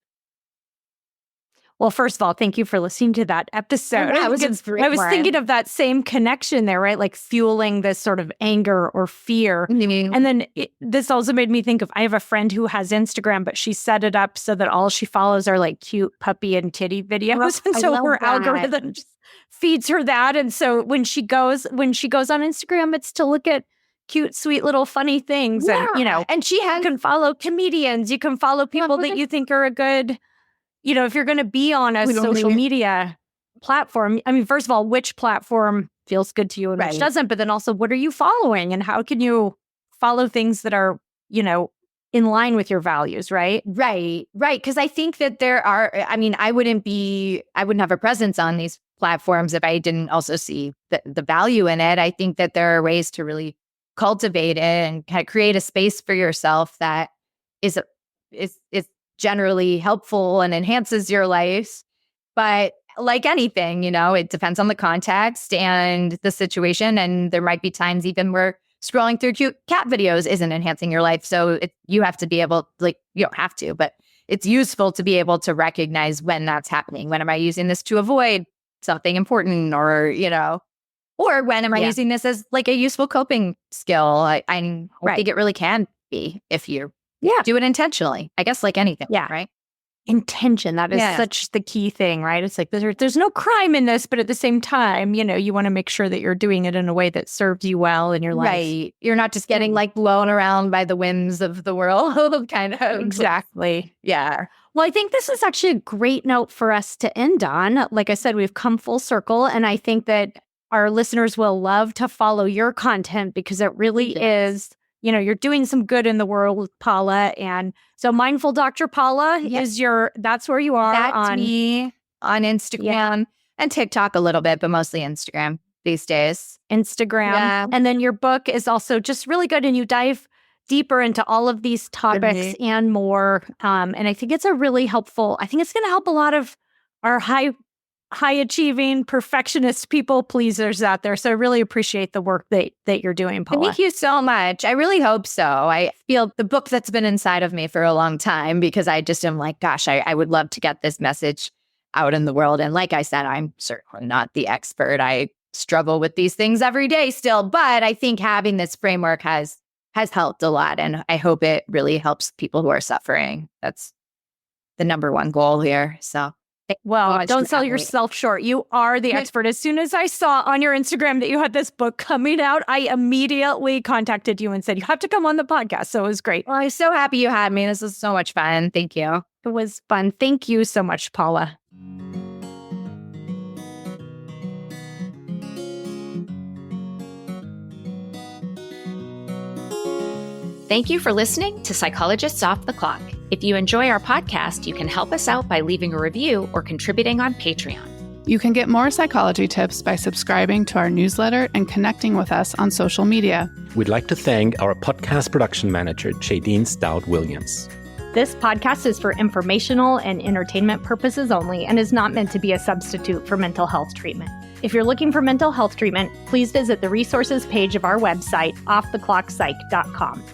C: Well, first of all, thank you for listening to that episode.
B: That was
C: I was thinking of that same connection there, right? Like fueling this sort of anger or fear.
B: Mm-hmm.
C: And then this also made me think of, I have a friend who has Instagram, but she set it up so that all she follows are like cute puppy and kitty videos. And so her algorithm just feeds her that. And so when she goes on Instagram, it's to look at cute, sweet little funny things.
B: Yeah.
C: And, and you can follow comedians. You can follow people that you think are a good... if you're going to be on a social media platform, I mean, first of all, which platform feels good to you and which doesn't, but then also what are you following and how can you follow things that are, in line with your values, right?
B: Right. Because I think that there are, I wouldn't have a presence on these platforms if I didn't also see the value in it. I think that there are ways to really cultivate it and kind of create a space for yourself that is generally helpful and enhances your life. But like anything, it depends on the context and the situation. And there might be times even where scrolling through cute cat videos isn't enhancing your life. So you have to be able, you don't have to, but it's useful to be able to recognize when that's happening. When am I using this to avoid something important, or when am I using this as like a useful coping skill? I think it really can be if you do it intentionally. I guess like anything, right?
C: Intention, that is such the key thing, right? It's like there's no crime in this, but at the same time, you want to make sure that you're doing it in a way that serves you well in your life.
B: Right. You're not just getting like blown around by the whims of the world, kind of.
C: Exactly.
B: Yeah.
C: Well, I think this is actually a great note for us to end on. Like I said, we've come full circle, and I think that our listeners will love to follow your content because it really is... you're doing some good in the world, Paula. And so Mindful Dr. Paula that's where you are.
B: That's me on Instagram and TikTok a little bit, but mostly Instagram these days.
C: Instagram. Yeah. And then your book is also just really good. And you dive deeper into all of these topics and more. And I think it's it's going to help a lot of our high achieving perfectionist people pleasers out there. So I really appreciate the work that you're doing, Paula.
B: Thank you so much. I really hope so. I feel the book that's been inside of me for a long time, because I just am like, gosh, I would love to get this message out in the world. And like I said, I'm certainly not the expert. I struggle with these things every day still, but I think having this framework has helped a lot. And I hope it really helps people who are suffering. That's the number one goal here. So
C: well, don't sell yourself short. You are the expert. As soon as I saw on your Instagram that you had this book coming out, I immediately contacted you and said, you have to come on the podcast. So it was great.
B: Well, I'm so happy you had me. This was so much fun. Thank you.
C: It was fun. Thank you so much, Paula.
D: Thank you for listening to Psychologists Off the Clock. If you enjoy our podcast, you can help us out by leaving a review or contributing on Patreon.
E: You can get more psychology tips by subscribing to our newsletter and connecting with us on social media.
F: We'd like to thank our podcast production manager, Jadine Stout-Williams.
C: This podcast is for informational and entertainment purposes only and is not meant to be a substitute for mental health treatment. If you're looking for mental health treatment, please visit the resources page of our website, offtheclockpsych.com.